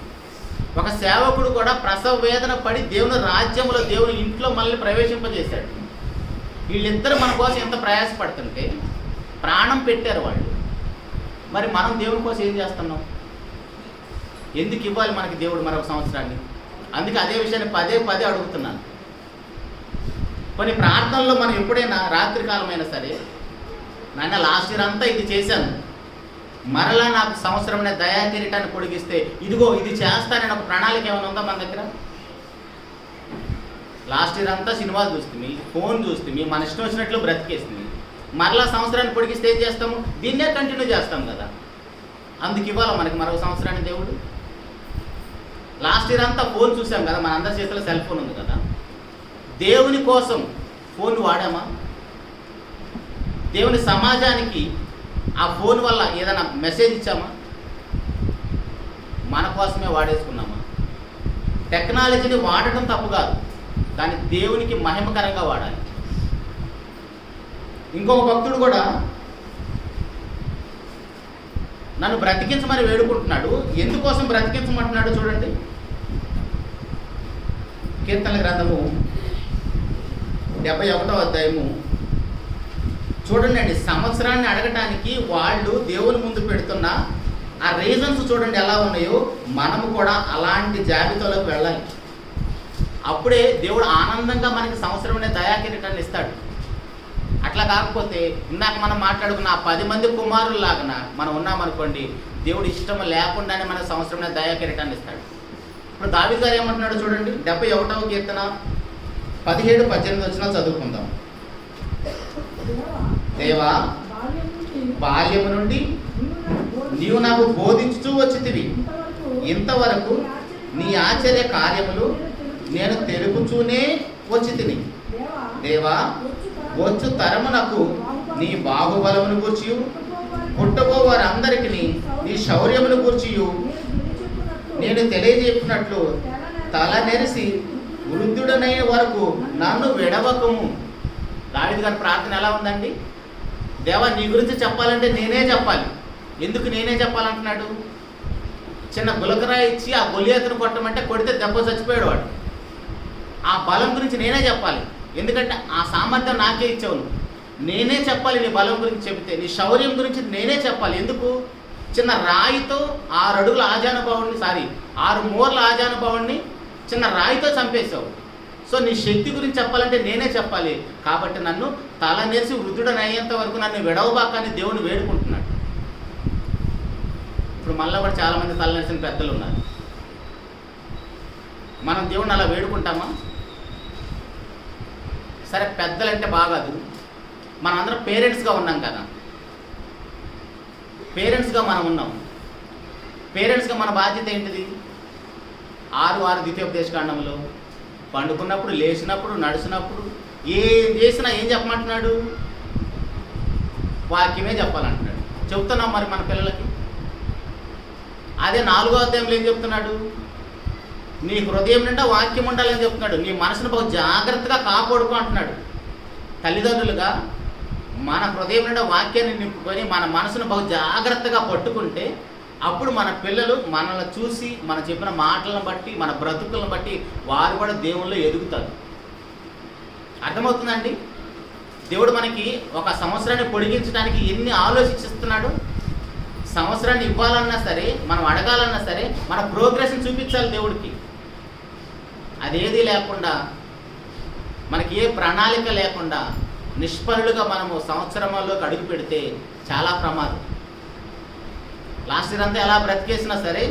ఒక సేవకుడు కూడా ప్రసవ వేదన పడి దేవుని రాజ్యంలో, దేవుని ఇంట్లో మనల్ని ప్రవేశింపజేశాడు. వీళ్ళిద్దరూ మన కోసం ఎంత ప్రయాసపడుతుంటే ప్రాణం పెట్టారు వాళ్ళు. మరి మనం దేవుని కోసం ఏం చేస్తున్నాం? ఎందుకు ఇవ్వాలి మనకి దేవుడు మరొక సంవత్సరాన్ని? అందుకే అదే విషయాన్ని పదే పదే అడుగుతున్నాను. కొన్ని ప్రార్థనలో మనం ఎప్పుడైనా రాత్రికాలమైనా సరే, నాన్న లాస్ట్ ఇయర్ అంతా ఇది చేశాను, మరలా నాకు సంవత్సరమైన దయా కిరీటాన్ని పొడిగిస్తే ఇదిగో ఇది చేస్తానని ఒక ప్రణాళిక ఏమైనా ఉందా మన దగ్గర? లాస్ట్ ఇయర్ అంతా సినిమాలు చూస్తుంది, ఫోన్ చూస్తుంది, మన ఇష్టం వచ్చినట్లు బ్రతికేస్తుంది. మరలా సంవత్సరాన్ని పొడిగిస్తే ఏం చేస్తాము? దీన్నే కంటిన్యూ చేస్తాం కదా. అందుకు ఇవ్వాలి మనకి మరొక సంవత్సరాన్ని దేవుడు. లాస్ట్ ఇయర్ అంతా ఫోన్ చూసాం కదా, మన అందరి చేతిలో సెల్ ఫోన్ ఉంది కదా. దేవుని కోసం ఫోన్ వాడామా? దేవుని సమాజానికి ఆ ఫోన్ వల్ల ఏదైనా మెసేజ్ ఇచ్చామా? మన కోసమే వాడేసుకున్నామా? టెక్నాలజీని వాడటం తప్పు కాదు, దాన్ని దేవునికి మహిమకరంగా వాడాలి. ఇంకొక భక్తుడు కూడా నన్ను బ్రతికించమని వేడుకుంటున్నాడు. ఎందుకోసం బ్రతికించమంటున్నాడు చూడండి. కీర్తనల గ్రంథము 71వ అధ్యాయము చూడండి అండి. సంవత్సరాన్ని అడగటానికి వాళ్ళు దేవుని ముందు పెడుతున్న ఆ రీజన్స్ చూడండి ఎలా ఉన్నాయో. మనము కూడా అలాంటి జాబితాలోకి వెళ్ళాలి. అప్పుడే దేవుడు ఆనందంగా మనకి సంవత్సరమైన దయాకిరీటాన్ని ఇస్తాడు. అట్లా కాకపోతే ఇందాక మనం మాట్లాడుకున్న ఆ 10 మంది కుమారుల్లాగా మనం ఉన్నామనుకోండి, దేవుడు ఇష్టం లేకుండానే మనకు సంవత్సరమైన దయాకిరీటాన్ని ఇస్తాడు. ఇప్పుడు దావీదు గారు ఏమంటున్నాడు చూడండి. 71వ కీర్తన 17-18 వచనాలు చదువుకుందాం. దేవా, బాల్యము నుండి నీవు నాకు బోధించుతూ వచ్చితివి, ఇంతవరకు నీ ఆశ్చర్య కార్యములు నేను తెలుపుచూనే వచ్చితిని. దేవా, వచ్చు తరమునకు నీ బాహుబలమును గూర్చి, పుట్టబో వారందరికి నీ శౌర్యమును గూర్చి నేను తెలియజెప్పినట్లు తల నెరిసి వృద్ధుడనయ్యే వరకు నన్ను విడవకము. దావీదు గారి ప్రార్థన ఎలా ఉందండి? దేవా, నీ గురించి చెప్పాలంటే నేనే చెప్పాలి. ఎందుకు నేనే చెప్పాలంటున్నాడు? చిన్న గులకరాయి ఇచ్చి ఆ గొలియాతును కొట్టమంటే కొడితే దెబ్బ చచ్చిపోయాడు వాడు. ఆ బలం గురించి నేనే చెప్పాలి. ఎందుకంటే ఆ సామర్థ్యం నాకే ఇచ్చావు. నేనే చెప్పాలి నీ బలం గురించి చెబితే. నీ శౌర్యం గురించి నేనే చెప్పాలి. ఎందుకు? చిన్న రాయితో 6 అడుగుల ఆజానుభావుడిని 6 మూరల ఆజానుభావుడిని చిన్న రాయితో చంపేశావు. సో నీ శక్తి గురించి చెప్పాలంటే నేనే చెప్పాలి. కాబట్టి నన్ను తల నేర్చి వృద్ధుడని అయ్యేంత వరకు నన్ను విడవబాకని దేవుని వేడుకుంటున్నాడు. ఇప్పుడు మనలో కూడా చాలామంది తల నేర్చిన పెద్దలు ఉన్నారు. మనం దేవుడిని అలా వేడుకుంటామా? సరే, పెద్దలంటే బాగాదు. మనం అందరం పేరెంట్స్గా ఉన్నాం కదా. పేరెంట్స్గా మనం ఉన్నాం. పేరెంట్స్గా మన బాధ్యత ఏంటిది? 6 ద్వితీయోపదేశకాండంలో పండుకున్నప్పుడు, లేచినప్పుడు, నడిచినప్పుడు, ఏం చేసినా ఏం చెప్పమంటున్నాడు? వాక్యమే చెప్పాలంటున్నాడు. చెప్తున్నాం మరి మన పిల్లలకి. అదే 4వ అధ్యాయంలో ఏం చెప్తున్నాడు? నీ హృదయం నిండా వాక్యం ఉండాలని చెప్తున్నాడు. నీ మనసును బాగా జాగ్రత్తగా కాపాడుకో అంటున్నాడు. తల్లిదండ్రులుగా మన హృదయం నిండా వాక్యాన్ని నింపుకొని మన మనసును బాగా జాగ్రత్తగా పట్టుకుంటే అప్పుడు మన పిల్లలు మనల్ని చూసి, మనం చెప్పిన మాటలను బట్టి, మన బ్రతుకులను బట్టి వారు కూడా దేవుళ్ళు ఎదుగుతారు. అర్థమవుతుందండి? దేవుడు మనకి ఒక సంవత్సరాన్ని పొడిగించడానికి ఎన్ని ఆలోచిస్తున్నాడు. సంవత్సరాన్ని ఇవ్వాలన్నా సరే, మనం అడగాలన్నా సరే, మన ప్రోగ్రెస్ని చూపించాలి దేవుడికి. అదేది లేకుండా, మనకి ఏ ప్రణాళిక లేకుండా నిష్ఫలులుగా మనము సంవత్సరంలోకి అడుగు పెడితే చాలా ప్రమాదం. లాస్ట్ ఇయర్ అంతా ఎలా బ్రతికేసినా సరే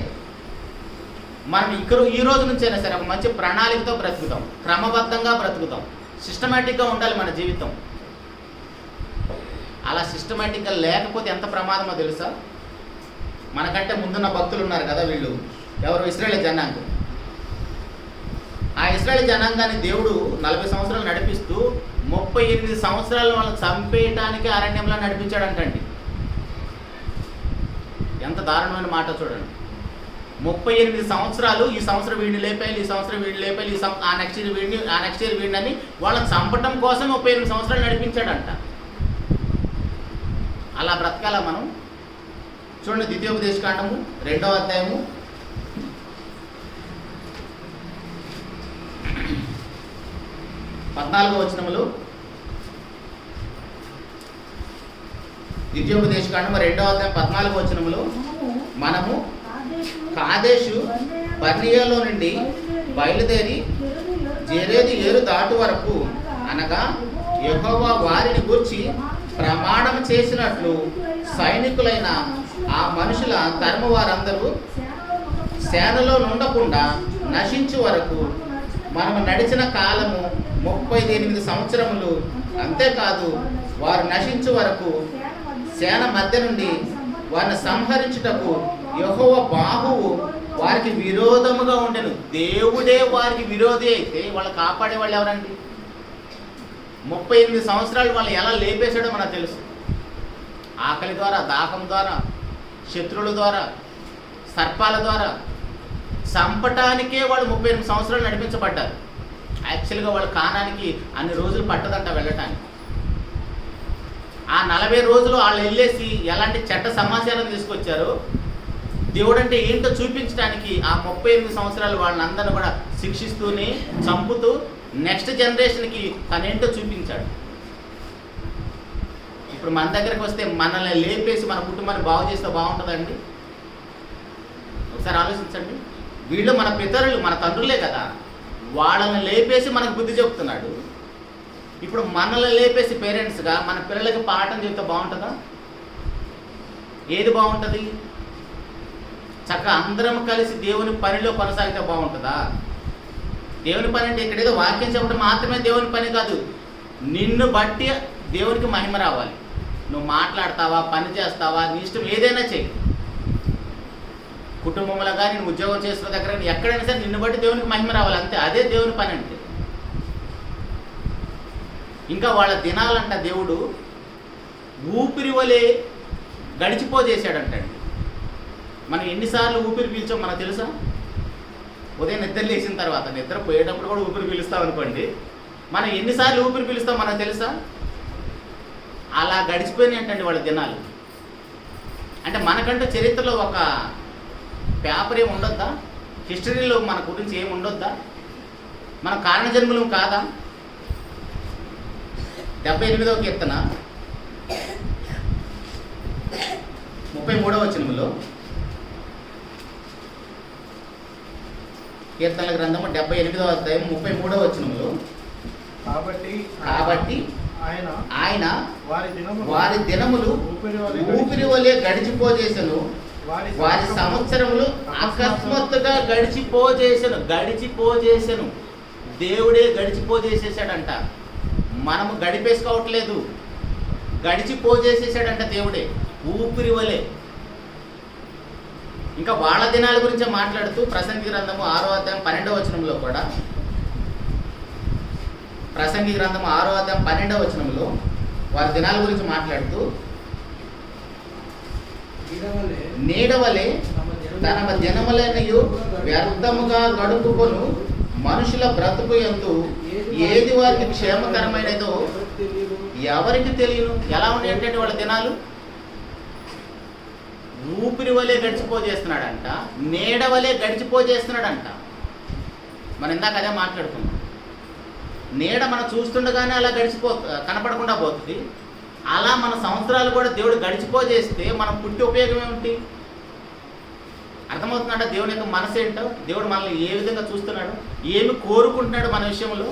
మనం ఈ రోజు నుంచైనా సరే ఒక మంచి ప్రణాళికతో బ్రతుకుతాం, క్రమబద్ధంగా బ్రతుకుతాం, సిస్టమేటిక్గా ఉండాలి మన జీవితం. అలా సిస్టమేటిక్గా లేకపోతే ఎంత ప్రమాదమో తెలుసా? మనకంటే ముందున్న భక్తులు ఉన్నారు కదా, వీళ్ళు ఎవరు? ఇశ్రాయేలు జనాంగం. ఆ ఇశ్రాయేలు జనాంగాన్ని దేవుడు 40 సంవత్సరాలు నడిపిస్తూ 38 సంవత్సరాలు వాళ్ళని చంపేయటానికి అరణ్యంలో నడిపించాడంటండి. ఎంత దారుణమైన మాట చూడండి. 38 సంవత్సరాలు, ఈ సంవత్సరం వీడిని లేపేయాలి, ఈ సంవత్సరం వీడిని లేపేయాలి, ఆ నెక్స్ట్ ఇయర్ వీడిని, ఆ నెక్స్ట్ ఇయర్ వీడిని అని వాళ్ళని చంపటం కోసం 38 సంవత్సరాలు నడిపించాడంట. అలా బ్రతకాల మనం? చూడండి, ద్వితీయోపదేశకాండము 2వ అధ్యాయము 14వ వచనములు. ద్వితీయోపదేశకాండము 2వ అధ్యాయం 14వ వచనములు. మనము కాదేషు బర్నియాలో నుండి బయలుదేరి జెరెదు ఏరు దాటు వరకు, అనగా యెహోవా వారిని గూర్చి ప్రమాణం చేసినట్లు సైనికులైన ఆ మనుషుల తరము వారందరూ సేనలో నుండకుండా నశించు వరకు మనము నడిచిన కాలము 38 సంవత్సరములు. అంతేకాదు, వారు నశించు వరకు సేన మధ్య నుండి వారిని సంహరించుటకు యెహోవా బాహువు వారికి విరోధముగా ఉండెను. దేవుడే వారికి విరోధి అయితే వాళ్ళు కాపాడే వాళ్ళు ఎవరండి? 38 సంవత్సరాలు వాళ్ళు ఎలా లేపేశాడో మనకు తెలుసు. ఆకలి ద్వారా, దాహం ద్వారా, శత్రువుల ద్వారా, సర్పాల ద్వారా చంపటానికే వాళ్ళు 38 సంవత్సరాలు నడిపించబడ్డారు. యాక్చువల్గా వాళ్ళు కానానికి అన్ని రోజులు పట్టదంట వెళ్ళటానికి. ఆ 40 రోజులు వాళ్ళు వెళ్ళేసి ఎలాంటి చట్ట సమాచారం తీసుకొచ్చారు, దేవుడు అంటే ఏంటో చూపించడానికి ఆ 38 సంవత్సరాలు వాళ్ళందరినీ కూడా శిక్షిస్తూనే, చంపుతూ నెక్స్ట్ జనరేషన్కి తనేంటో చూపించాడు. ఇప్పుడు మన దగ్గరికి వస్తే మనల్ని లేపేసి మన కుటుంబాన్ని బాగు చేస్తే బాగుంటుందండి? ఒకసారి ఆలోచించండి. వీళ్ళు మన పితరులు, మన తండ్రులే కదా, వాళ్ళని లేపేసి మనకు బుద్ధి చెప్తున్నాడు. ఇప్పుడు మనల్ని లేపేసి పేరెంట్స్గా మన పిల్లలకి పాఠం చెప్తే బాగుంటుందా? ఏది బాగుంటుంది? చక్కగా అందరం కలిసి దేవుని పనిలో కొనసాగితే బాగుంటుందా? దేవుని పని అంటే ఇక్కడ ఏదో వాక్యం చెప్పడం మాత్రమే దేవుని పని కాదు. నిన్ను బట్టి దేవునికి మహిమ రావాలి. నువ్వు మాట్లాడతావా, పని చేస్తావా, నీ ఇష్టం ఏదైనా చెయ్యి. కుటుంబంలో కానీ, నేను ఉద్యోగం చేస్తున్న దగ్గర ఎక్కడైనా సరే నిన్ను బట్టి దేవునికి మహిమ రావాలి, అంతే. అదే దేవుని పని అంటే. ఇంకా వాళ్ళ దినాలంట దేవుడు ఊపిరి వలె గడిచిపోజేశాడంటండి. మనం ఎన్నిసార్లు ఊపిరి పీల్చాం మనకు తెలుసా? ఉదయం నిద్ర లేచిన తర్వాత, నిద్ర పోయేటప్పుడు కూడా ఊపిరి పీలుస్తాం అనుకోండి. మనం ఎన్నిసార్లు ఊపిరి పీలుస్తాం మనకు తెలుసా? అలా గడిచిపోయినాయి అంటండి వాళ్ళ దినాలు. అంటే మనకంటే చరిత్రలో ఒక పేపర్ ఏమి ఉండొద్దా? హిస్టరీలో మన గురించి ఏమి ఉండొద్దా? మన కారణజన్మలం కాదా? 78వ కీర్తన 33వ వచనములో, కీర్తనల గ్రంథము 78వ అధ్యాయం 33వ వచనములో, కాబట్టి ఆయన వారి దినములు ఊపిరి వలె గడిచిపోజేసెను, వారి సంవత్సరములు అకస్మాత్తుగా గడిచిపోజేసెను. దేవుడే గడిచిపోజేసేసాడంట. మనము గడిపేసుకోవట్లేదు, గడిచిపోజేసేసాడంట దేవుడే ఊపిరి వలె. ఇంకా వాళ్ళ దినాల గురించి మాట్లాడుతూ ప్రసంగి గ్రంథము 6వ అధ్యాయం 12వ వచనంలో కూడా, ప్రసంగి గ్రంథము 6వ అధ్యాయం 12వ వచనంలో వారి దినాల గురించి మాట్లాడుతూ, నీడవలే తన దినములైనయు వ్యర్థముగా గడుపుకొను మనుషుల బ్రతుకు యందు ఏది వారికి క్షేమకరమైనదో ఎవరికి తెలియను. ఎలా ఉన్నాయి ఏంటంటే వాళ్ళ దినాలు? ఊపిరి వలె గడిచిపోజేస్తున్నాడంట, నీడ వలె గడిచిపోజేస్తున్నాడంట. మనం ఇందాక అదే మాట్లాడుకున్నాం. నీడ మనం చూస్తుండగానే అలా కనపడకుండా పోతుంది. అలా మన సంవత్సరాలు కూడా దేవుడు గడిచిపోజేస్తే మనం పుట్టి ఉపయోగం ఏమిటి? అర్థమవుతున్నాడా దేవుని యొక్క మనసు ఏంటో? దేవుడు మనల్ని ఏ విధంగా చూస్తున్నాడు, ఏమి కోరుకుంటున్నాడు మన విషయంలో?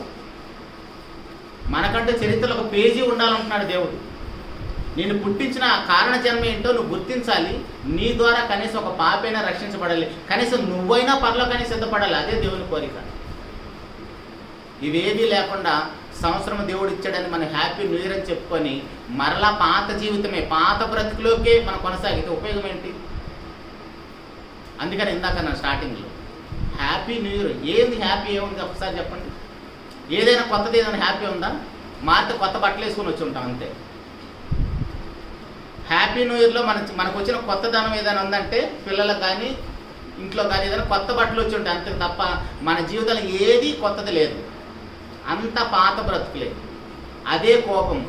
మనకంటే చరిత్రలో ఒక పేజీ ఉండాలంటున్నాడు దేవుడు. నేను పుట్టించిన ఆ కారణ జన్మ ఏంటో నువ్వు గుర్తించాలి. నీ ద్వారా కనీసం ఒక పాపైనా రక్షించబడాలి, కనీసం నువ్వైనా పరలోకానికి సిద్ధపడాలి. అదే దేవుని కోరిక. ఇవేవీ లేకుండా సంవత్సరం దేవుడు ఇచ్చాడని మనం హ్యాపీ న్యూ ఇయర్ అని చెప్పుకొని మరలా పాత జీవితమే, పాత బ్రతుకులోకే మనం కొనసాగితే ఉపయోగం ఏంటి? అందుకని ఇందాక నా స్టార్టింగ్లో హ్యాపీ న్యూ ఇయర్ ఏంది? హ్యాపీ ఏముంది ఒకసారి చెప్పండి. ఏదైనా కొత్తది ఏదైనా హ్యాపీ ఉందా? మాతో కొత్త బట్టలు వేసుకొని వచ్చి ఉంటాం అంతే. హ్యాపీ న్యూ ఇయర్లో మనకు వచ్చిన కొత్త ధనం ఏదైనా ఉందంటే పిల్లలకు కానీ ఇంట్లో కానీ ఏదైనా కొత్త బట్టలు వచ్చి ఉంటాయి అంతే తప్ప మన జీవితంలో ఏది కొత్తది లేదు. అంత పాత బ్రతుకులే. అదే కోపం,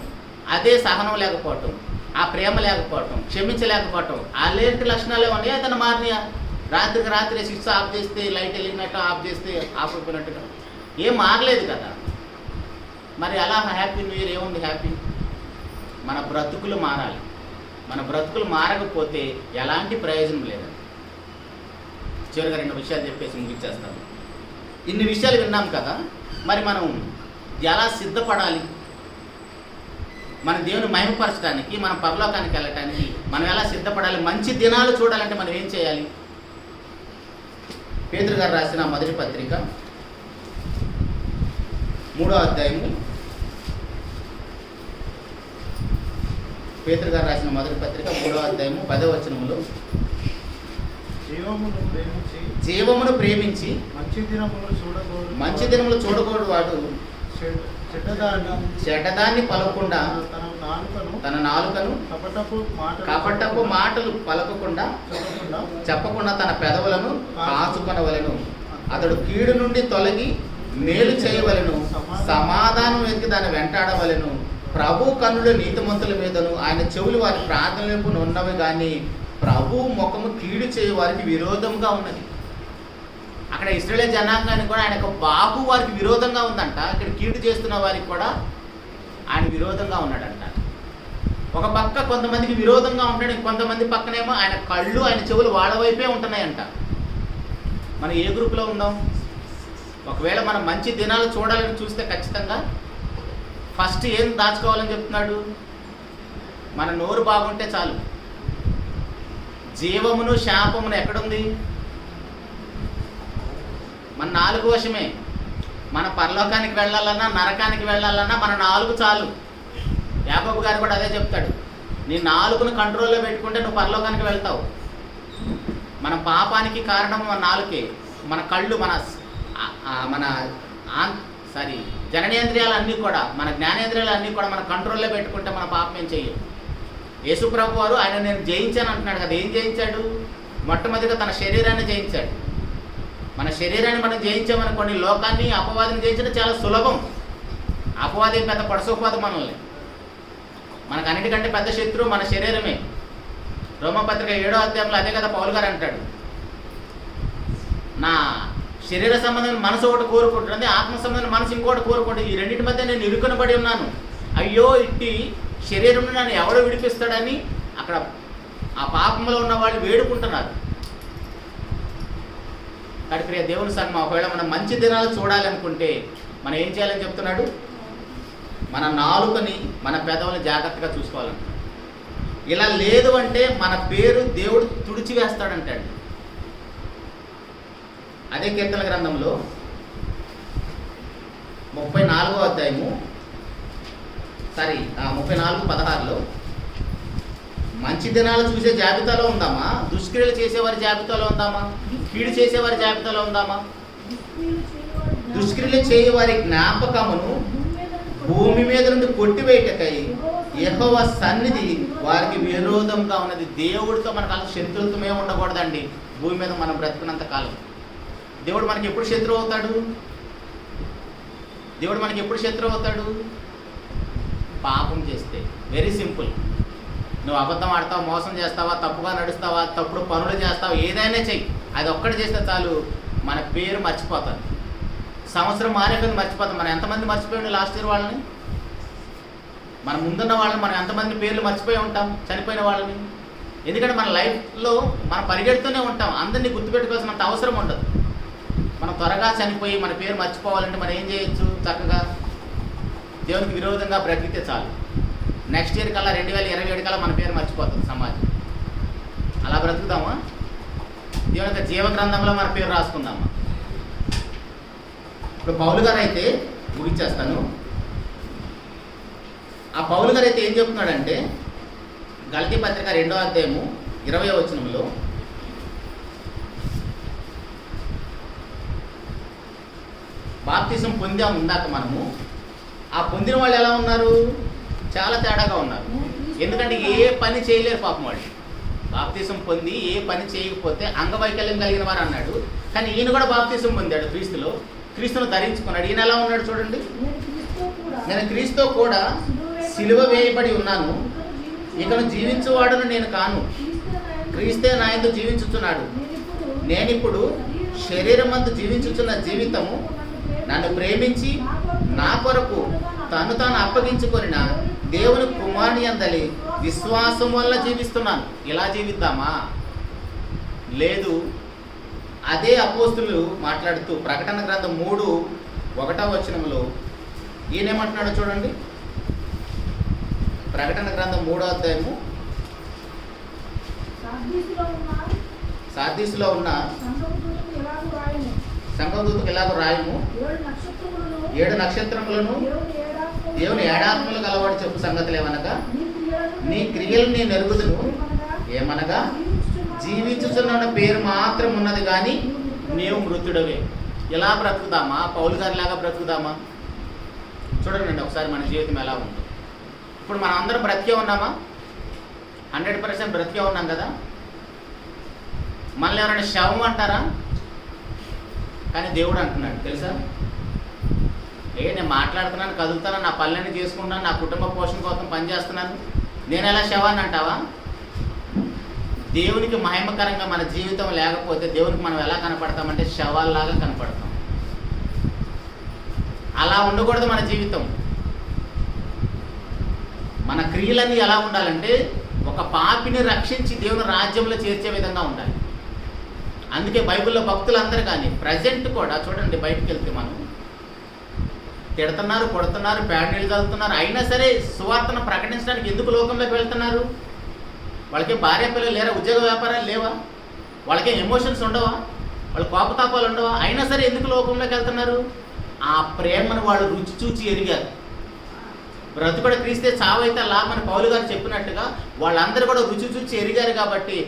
అదే సహనం లేకపోవటం, ఆ ప్రేమ లేకపోవటం, క్షమించలేకపోవటం, అలాంటి లక్షణాలు ఏమన్నా ఏదైనా మారినాయా? రాత్రికి రాత్రి స్విచ్ ఆఫ్ చేస్తే లైట్ వెళ్ళినట్టు ఆఫ్ చేస్తే ఆఫ్ అయిపోయినట్టుగా ఏం మారలేదు కదా. మరి అలా హ్యాపీ న్యూ ఇయర్ ఏముంది హ్యాపీ? మన బ్రతుకులు మారాలి. మన బ్రతుకులు మారకపోతే ఎలాంటి ప్రయోజనం లేదు. చివరిగా 2 విషయాలు చెప్పేసి ముగించేస్తాను. ఇన్ని విషయాలు విన్నాం కదా, మరి మనం ఎలా సిద్ధపడాలి? మన దేవుని మహిమపరచడానికి, మన పరలోకానికి వెళ్ళటానికి మనం ఎలా సిద్ధపడాలి? మంచి దినాలు చూడాలంటే మనం ఏం చేయాలి? పేతురు గారు రాసిన మొదటి పత్రిక 3వ అధ్యాయము, పేతురు గారు రాసిన మొదటి పత్రిక 3వ అధ్యాయము 10వ వచనములో, జీవమును ప్రేమించి మంచి దినములు చూడకూడదు వాడు చెడ్డదాన్ని పలకకుండా తన నాలుకను కపటపు మాటలు పలకకుండా చెప్పకుండా తన పెదవులను కాచుకొనవలెను. అతడు కీడు నుండి తొలగి మేలు చేయవలెను, సమాధానం వెతికి దాన్ని వెంటాడవలెను. ప్రభు కన్నులు నీతిమంతుల మీదను ఆయన చెవులు వారి ప్రార్థన వైపు ఉన్నవి కానీ ప్రభు ముఖము కీడు చేయ వారికి విరోధంగా ఉన్నది. అక్కడ ఇశ్రాయేలు జనాంగానికి కూడా ఆయన బాబు వారికి విరోధంగా ఉందంట. ఇక్కడ కీడు చేస్తున్న వారికి కూడా ఆయన విరోధంగా ఉన్నాడంట. ఒక పక్క కొంతమందికి విరోధంగా ఉంటాడు, కొంతమంది పక్కనేమో ఆయన కళ్ళు ఆయన చెవులు వాళ్ళ వైపే ఉంటున్నాయంట. మనం ఏ గ్రూప్లో ఉందాం? ఒకవేళ మనం మంచి దినాలు చూడాలని చూస్తే ఖచ్చితంగా ఫస్ట్ ఏం దాచుకోవాలని చెప్తున్నాడు? మన నోరు బాగుంటే చాలు. జీవమును శాపమును ఎక్కడుంది? మన నాలుగు వశమే. మన పరలోకానికి వెళ్ళాలన్నా నరకానికి వెళ్ళాలన్నా మన నాలుగు చాలు. యాకోబు గారు కూడా అదే చెప్తాడు, నీ నాలుగును కంట్రోల్లో పెట్టుకుంటే నువ్వు పరలోకానికి వెళ్తావు. మన పాపానికి కారణం మన నాలుకే. మన కళ్ళు, మన జననేంద్రియాలు అన్నీ కూడా, మన జ్ఞానేంద్రియాలు అన్నీ కూడా మన కంట్రోల్లో పెట్టుకుంటే మన పాపం ఏం చెయ్యం. యేసుప్రభు వారు ఆయన నేను జయించాను అంటున్నాడు కదా. ఏం జయించాడు? మొట్టమొదటిగా తన శరీరాన్ని జయించాడు. మన శరీరాన్ని మనం జయించామనుకోండి, లోకాన్ని అపవాదిని జయించడం చాలా సులభం. అపవాది పెద్ద పడసోపాదు మనల్ని. మనకు అన్నిటికంటే పెద్ద శత్రువు మన శరీరమే. రోమపత్రిక 7వ అధ్యాయంలో అదే కదా పౌలు గారు అంటాడు, నా శరీర సంబంధమైన మనసు ఒకటి కోరుకుంటుంది, ఆత్మ సంబంధమైన మనసు ఇంకోటి కోరుకుంటుంది. ఈ రెండింటి మధ్య నేను ఇరుకునబడి ఉన్నాను. అయ్యో ఇట్టి శరీరం నన్ను ఎవడో విడిపిస్తాడని అక్కడ ఆ పాపంలో ఉన్న వాళ్ళు వేడుకుంటున్నారు. కాబట్టి ప్రియ దేవుని సన్నిధిలో ఒకవేళ మనం మంచి దినాలు చూడాలనుకుంటే మనం ఏం చేయాలని చెప్తున్నాడు? మన నాలుకని, మన పెదవుని జాగ్రత్తగా చూసుకోవాలంట. ఇలా లేదు అంటే మన పేరు దేవుడు తుడిచివేస్తాడంటాడు. అదే కీర్తన గ్రంథంలో 34వ అధ్యాయము 34:16లో మంచి దినాలు చూసే జాబితాలో ఉందామా? దుష్క్రియలు చేసేవారి జాబితాలో ఉందామా? కీడు చేసేవారి జాబితాలో ఉందామా? దుష్క్రియలు చేయవారి జ్ఞాపకమును భూమి మీద నుండి కొట్టివేయటకై యెహోవా సన్నిధి వారికి విరోధంగా ఉన్నది. దేవుడితో మనకు అసలు శత్రుత్వమే ఉండకూడదండి భూమి మీద మనం బ్రతుకున్నంత కాలం. దేవుడు మనకి ఎప్పుడు శత్రువు అవుతాడు? దేవుడు మనకి ఎప్పుడు శత్రువు అవుతాడు? పాపం చేస్తే. Very simple. నువ్వు అబద్ధం ఆడతావా, మోసం చేస్తావా, తప్పుగా నడుస్తావా, తప్పుడు పనులు చేస్తావా, ఏదైనా చెయ్యి, అది ఒక్కటి చేస్తే చాలు మన పేరు మర్చిపోతాను. సంవత్సరం మారేకొని మర్చిపోతాం. మనం ఎంతమంది మర్చిపోయింది లాస్ట్ ఇయర్ వాళ్ళని? మన ముందున్న వాళ్ళని మనం ఎంతమంది పేర్లు మర్చిపోయి ఉంటాం, చనిపోయిన వాళ్ళని. ఎందుకంటే మన లైఫ్లో మనం పరిగెడుతూనే ఉంటాం. అందరినీ గుర్తుపెట్టుకోవాల్సినంత అవసరం ఉండదు. మనం త్వరగా చనిపోయి మన పేరు మర్చిపోవాలంటే మనం ఏం చేయొచ్చు? చక్కగా దేవునికి విరోధంగా బ్రతికితే చాలు. నెక్స్ట్ ఇయర్ కల్లా 2027 కల్లా మన పేరు మర్చిపోతుంది సమాజం. అలా బ్రతుకుదామా? దేవుని యొక్క జీవ గ్రంథంలో మన పేరు రాసుకుందామా? ఇప్పుడు పౌలు గారు అయితే ముగించేస్తాను. ఆ పౌలు గారు అయితే ఏం చెప్తున్నాడంటే గలతీ పత్రిక 2వ అధ్యాయము 20వ వచనంలో, బాప్తిసం పొందాము ఇందాక మనము. ఆ పొందిన వాళ్ళు ఎలా ఉన్నారు? చాలా తేడాగా ఉన్నారు. ఎందుకంటే ఏ పని చేయలేరు పాపం వాళ్ళు. బాప్తిసం పొంది ఏ పని చేయకపోతే అంగవైకల్యం కలిగిన వారు అన్నాడు. కానీ ఈయన కూడా బాప్తిసం పొందాడు క్రీస్తులో, క్రీస్తును ధరించుకున్నాడు. ఈయన ఎలా ఉన్నాడు చూడండి. నేను క్రీస్తుతో కూడా సిలువ వేయబడి ఉన్నాను, ఇకను జీవించువాడును నేను కాను, క్రీస్తే నా యందు జీవించుచున్నాడు. నేనిప్పుడు శరీరమందు జీవించుచున్న జీవితము నన్ను ప్రేమించి నా కొరకు తను తాను అప్పగించుకొనిన దేవుని కుమారుని యందలి విశ్వాసం వల్ల జీవిస్తున్నాను. ఇలా జీవిద్దామా? లేదు. అదే అపోస్తులు మాట్లాడుతూ ప్రకటన గ్రంథం 3:1వ వచనంలో ఈయనేమంటున్నాడో చూడండి. ప్రకటన గ్రంథం 3వ అధ్యాయము సార్దీసులో ఉన్న సంఘదూతకు ఇలాగ రాయము, 7 నక్షత్రములను దేవుని ఏడాత్మలు గలవాడు చెప్పు సంగతులు ఏమనగా, నీ క్రియలు నేను ఎరుగుదును. ఏమనగా జీవించుచున్న పేరు మాత్రం ఉన్నది కానీ నీవు మృతుడవే. ఇలా బ్రతుకుదామా? పౌలు గారిలాగా బ్రతుకుదామా? చూడండి ఒకసారి మన జీవితం ఎలా ఉందో. ఇప్పుడు మనం అందరం బ్రతికే ఉన్నామా? 100% బ్రతికే ఉన్నాం కదా. మనల్ని ఎవరైనా శవం అంటారా? కానీ దేవుడు అంటున్నాడు తెలుసా, నేను మాట్లాడుతున్నాను, కదులుతాను, నా పనులన్నీ చేసుకుంటున్నాను, నా కుటుంబ పోషణ కోసం పనిచేస్తున్నాను, నేను ఎలా శవాన్ని అంటావా? దేవునికి మహిమకరంగా మన జీవితం లేకపోతే దేవునికి మనం ఎలా కనపడతామంటే శవాల్లాగా కనపడతాం. అలా ఉండకూడదు మన జీవితం. మన క్రియలన్నీ ఎలా ఉండాలంటే ఒక పాపిని రక్షించి దేవుని రాజ్యంలో చేర్చే విధంగా ఉండాలి. అందుకే బైబిల్లో భక్తులందరూ కానీ ప్రజెంట్ కూడా చూడండి, బయటకు వెళ్తే మనం తిడుతున్నారు, కొడుతున్నారు, పేడ నీళ్ళు చదువుతున్నారు, అయినా సరే సువార్తను ప్రకటించడానికి ఎందుకు లోకంలోకి వెళ్తున్నారు? వాళ్ళకి భార్య పిల్లలు లేరా? ఉద్యోగ వ్యాపారాలు లేవా? వాళ్ళకి ఎమోషన్స్ ఉండవా? వాళ్ళ కోపతాపాలు ఉండవా? అయినా సరే ఎందుకు లోకంలోకి వెళ్తున్నారు? ఆ ప్రేమను వాళ్ళు రుచి చూచి ఎరిగారు. బ్రతుకుడు క్రీస్తే చావైతే లాభమని పౌలు గారు చెప్పినట్టుగా వాళ్ళందరూ కూడా రుచి చూచి ఎరిగారు. కాబట్టి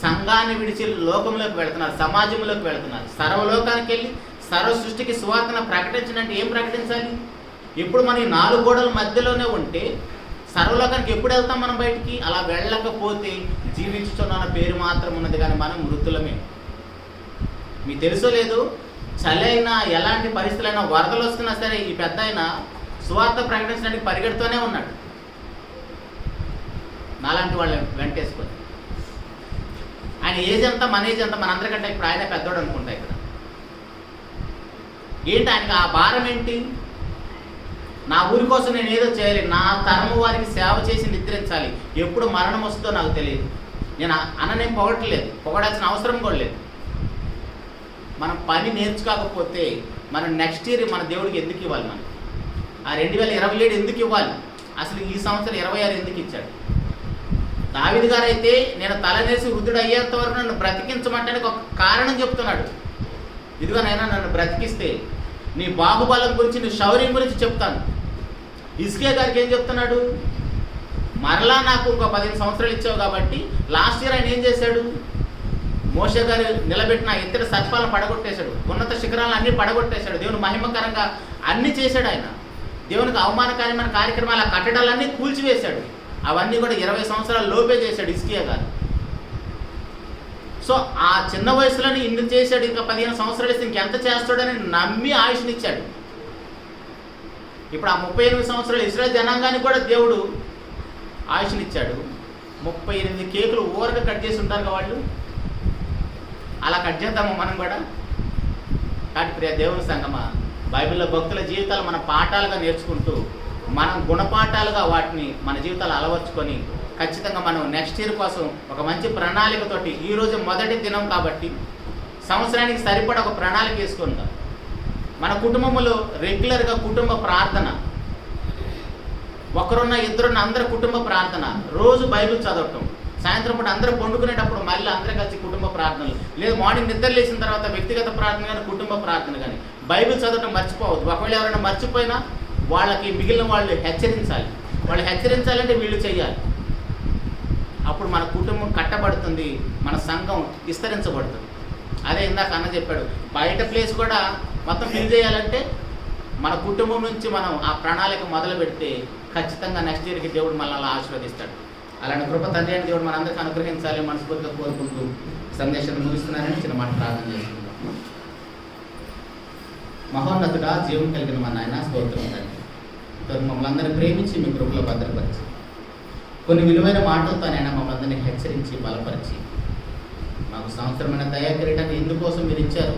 సంఘాన్ని విడిచి లోకంలోకి వెళ్తున్నారు, సమాజంలోకి వెళ్తున్నారు. సర్వలోకానికి వెళ్ళి సర్వ సృష్టికి సువార్తను ప్రకటించినట్టు ఏం ప్రకటించాలి? ఇప్పుడు మనం ఈ 4 గోడల మధ్యలోనే ఉంటే సర్వలోకానికి ఎప్పుడు వెళ్తాం మనం బయటికి? అలా వెళ్ళకపోతే జీవించుతున్న పేరు మాత్రం ఉన్నది కానీ మనం మృతులమే. మీకు తెలుసో లేదు, చలి అయినా ఎలాంటి పరిస్థితులైనా వరదలు వస్తున్నా సరే ఈ పెద్ద ఆయన సువార్త ప్రకటించడానికి పరిగెడుతూనే ఉన్నాడు, నాలాంటి వాళ్ళు వెంటేసుకొని. ఆయన ఏజ్ ఎంత, మన ఏజ్ ఎంత? మనందరికంటే ఇప్పుడు ఆయన పెద్దోడు అనుకుంటా. ఇక్కడ ఏంటి ఆయనకి ఆ భారం ఏంటి? నా ఊరి కోసం నేను ఏదో చేయాలి, నా తరము వారికి సేవ చేసి నిద్రించాలి, ఎప్పుడు మరణం వస్తుందో నాకు తెలియదు. నేను అన్ననేం పొగట్లేదు, పొగడాల్సిన అవసరం కూడా లేదు. మనం పని నేర్చుకోకపోతే మనం నెక్స్ట్ ఇయర్ మన దేవుడికి ఎందుకు ఇవ్వాలి? మనం ఆ 2027 ఎందుకు ఇవ్వాలి? అసలు ఈ సంవత్సరం 26 ఎందుకు ఇచ్చాడు? దావీదు గారు అయితే నేను తలనేసి వృద్ధుడు అయ్యేంత వరకు నన్ను బ్రతికించమంటానికి ఒక కారణం చెప్తున్నాడు. ఇదిగో నైనా నన్ను బ్రతికిస్తే నీ బాహుబలం గురించి, నీ శౌర్యం గురించి చెప్తాను. హిజ్కియా గారికి ఏం చెప్తున్నాడు? మరలా నాకు ఒక 15 సంవత్సరాలు ఇచ్చావు కాబట్టి లాస్ట్ ఇయర్ ఆయన ఏం చేశాడు? మోషే గారు నిలబెట్టిన ఇద్దరు సర్పాలను పడగొట్టేశాడు, ఉన్నత శిఖరాలను అన్నీ పడగొట్టేశాడు, దేవుని మహిమకరంగా అన్నీ చేశాడు. ఆయన దేవునికి అవమానకరమైన కార్యక్రమాల కట్టడాలన్నీ కూల్చివేశాడు. అవన్నీ కూడా 20 సంవత్సరాల లోపే చేశాడు హిజ్కియా గారు. సో ఆ చిన్న వయసులోనే ఇన్ని చేశాడు, ఇంకా 15 సంవత్సరాలు ఇస్తే ఇంకెంత చేస్తాడని నమ్మి ఆయుష్నిచ్చాడు. ఇప్పుడు ఆ 38 సంవత్సరాలు ఇశ్రాయేలు జనాంగానికి కూడా దేవుడు ఆయుష్నిచ్చాడు. 38 కేకులు ఊరగా కట్ చేసి ఉంటారు వాళ్ళు, అలా కట్ చేద్దాము మనం కూడా. కాబట్టి ప్రియ దేవుని సంగమా, బైబిల్లో భక్తుల జీవితాలు మన పాఠాలుగా నేర్చుకుంటూ మనం గుణపాఠాలుగా వాటిని మన జీవితాలు అలవర్చుకొని ఖచ్చితంగా మనం నెక్స్ట్ ఇయర్ కోసం ఒక మంచి ప్రణాళికతోటి, ఈరోజు మొదటి దినం కాబట్టి సంవత్సరానికి సరిపడా ఒక ప్రణాళిక వేసుకుందాం. మన కుటుంబంలో రెగ్యులర్గా కుటుంబ ప్రార్థన ఒకరున్న ఇద్దరున్న అందరి కుటుంబ ప్రార్థన, రోజు బైబిల్ చదవటం, సాయంత్రం పూట అందరూ పండుకునేటప్పుడు మళ్ళీ అందరూ కలిసి కుటుంబ ప్రార్థనలు, లేదు మార్నింగ్ నిద్ర లేచిన తర్వాత వ్యక్తిగత ప్రార్థన కానీ కుటుంబ ప్రార్థన కానీ, బైబిల్ చదవటం మర్చిపోవద్దు. ఒకవేళ ఎవరైనా మర్చిపోయినా వాళ్ళకి మిగిలిన వాళ్ళు హెచ్చరించాలి. వాళ్ళు హెచ్చరించాలంటే వీళ్ళు చేయాలి. అప్పుడు మన కుటుంబం కట్టబడుతుంది, మన సంఘం విస్తరించబడుతుంది. అదే ఇందాక అన్న చెప్పాడు, బయట ప్లేస్ కూడా మొత్తం ఫిల్ చేయాలంటే మన కుటుంబం నుంచి మనం ఆ ప్రణాళిక మొదలు పెడితే ఖచ్చితంగా నెక్స్ట్ ఇయర్కి దేవుడు మనల్ని ఆశీర్వదిస్తాడు. అలాంటి కృప తండ్రి అని దేవుడు మనందరికీ అనుగ్రహించాలి మనస్ఫూర్తిగా కోరుకుంటూ సందేశాన్ని ముగిస్తున్నానని చిన్న మాట ప్రార్థన చేసుకుంటాం. మహోన్నతుడా, జీవం కలిగిన మా నాయన స్తోత్రం తండ్రి, మమ్మల్ని అందరినీ ప్రేమించి మీ కృపలో భద్రపరిచి కొన్ని విలువైన మాటలతోనైనా మమ్మల్ని అందరినీ హెచ్చరించి బలపరిచి మాకు సంవత్సరమైన దయాకిరీటాన్ని ఎందుకోసం మీరు ఇచ్చారు,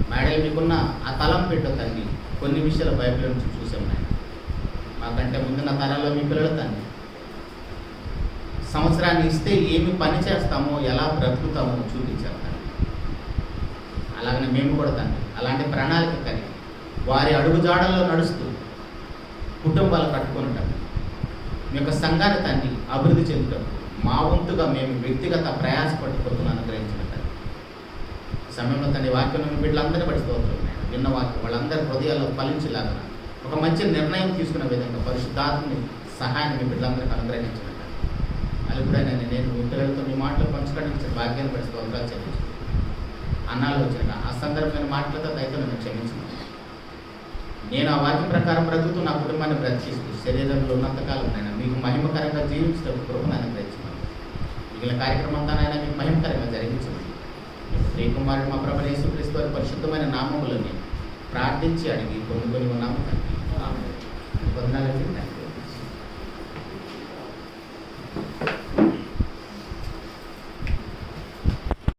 మేడలు మీకున్న ఆ తలం పెట్టు తండ్రి. కొన్ని విషయాలు బైబిల్ నుంచి చూసాం నాయన. మాకంటే ముందున్న తరాల్లో మీ పిల్లలు తండ్రి సంవత్సరాన్ని ఇస్తే ఏమి పని చేస్తామో, ఎలా బ్రతుకుతామో చూపించారు తండ్రి. అలాగనే మేము కూడా తండ్రి అలాంటి ప్రణాళిక కలిగి వారి అడుగుజాడల్లో నడుస్తూ కుటుంబాలు కట్టుకుంటాం. మీ యొక్క సంఘాన్ని తండ్రి అభివృద్ధి చెందుతాం. మా వంతుగా మేము వ్యక్తిగత ప్రయాసపడుకుంటున్నాను అనుగ్రహించిన తండ్రి. సమయంలో తండ్రి వాక్యం వీళ్ళందరినీ బట్టి స్తోత్రం విన్న వాక్యం వాళ్ళందరి హృదయాల్లో ఫలించేలాగా ఒక మంచి నిర్ణయం తీసుకునే విధంగా పరిశుద్ధాత్మని సహాయాన్ని మీ బిడ్డలందరికీ అనుగ్రహించిన అది కూడా నేను మీ పిల్లలతో మీ మాటలు పంచుకోవడానికి భాగ్యాన్ని బట్టి స్తోత్రాలు చెల్లించు. అన్నాలు వచ్చిన ఆ సందర్భమైన మాటలతో దయతో నన్ను క్షమించింది. నేను ఆ వాక్యం ప్రకారం బ్రతుకుతూ నా కుటుంబాన్ని బ్రతికిస్తూ శరీరంలో ఉన్నంతకాలం నేను మీకు మహిమకరంగా జీవించడం కృపను అనుగ్రహించున్నాను. మిగిలిన కార్యక్రమం అంతా నాయన మీకు మహిమకరంగా జరిగించింది. శ్రీకుమారుడు మా ప్రభువైన యేసుక్రీస్తు వారి పరిశుద్ధమైన నామములని ప్రార్థించి అడిగి పొందుకొని ఉన్నాము. వందనాలు.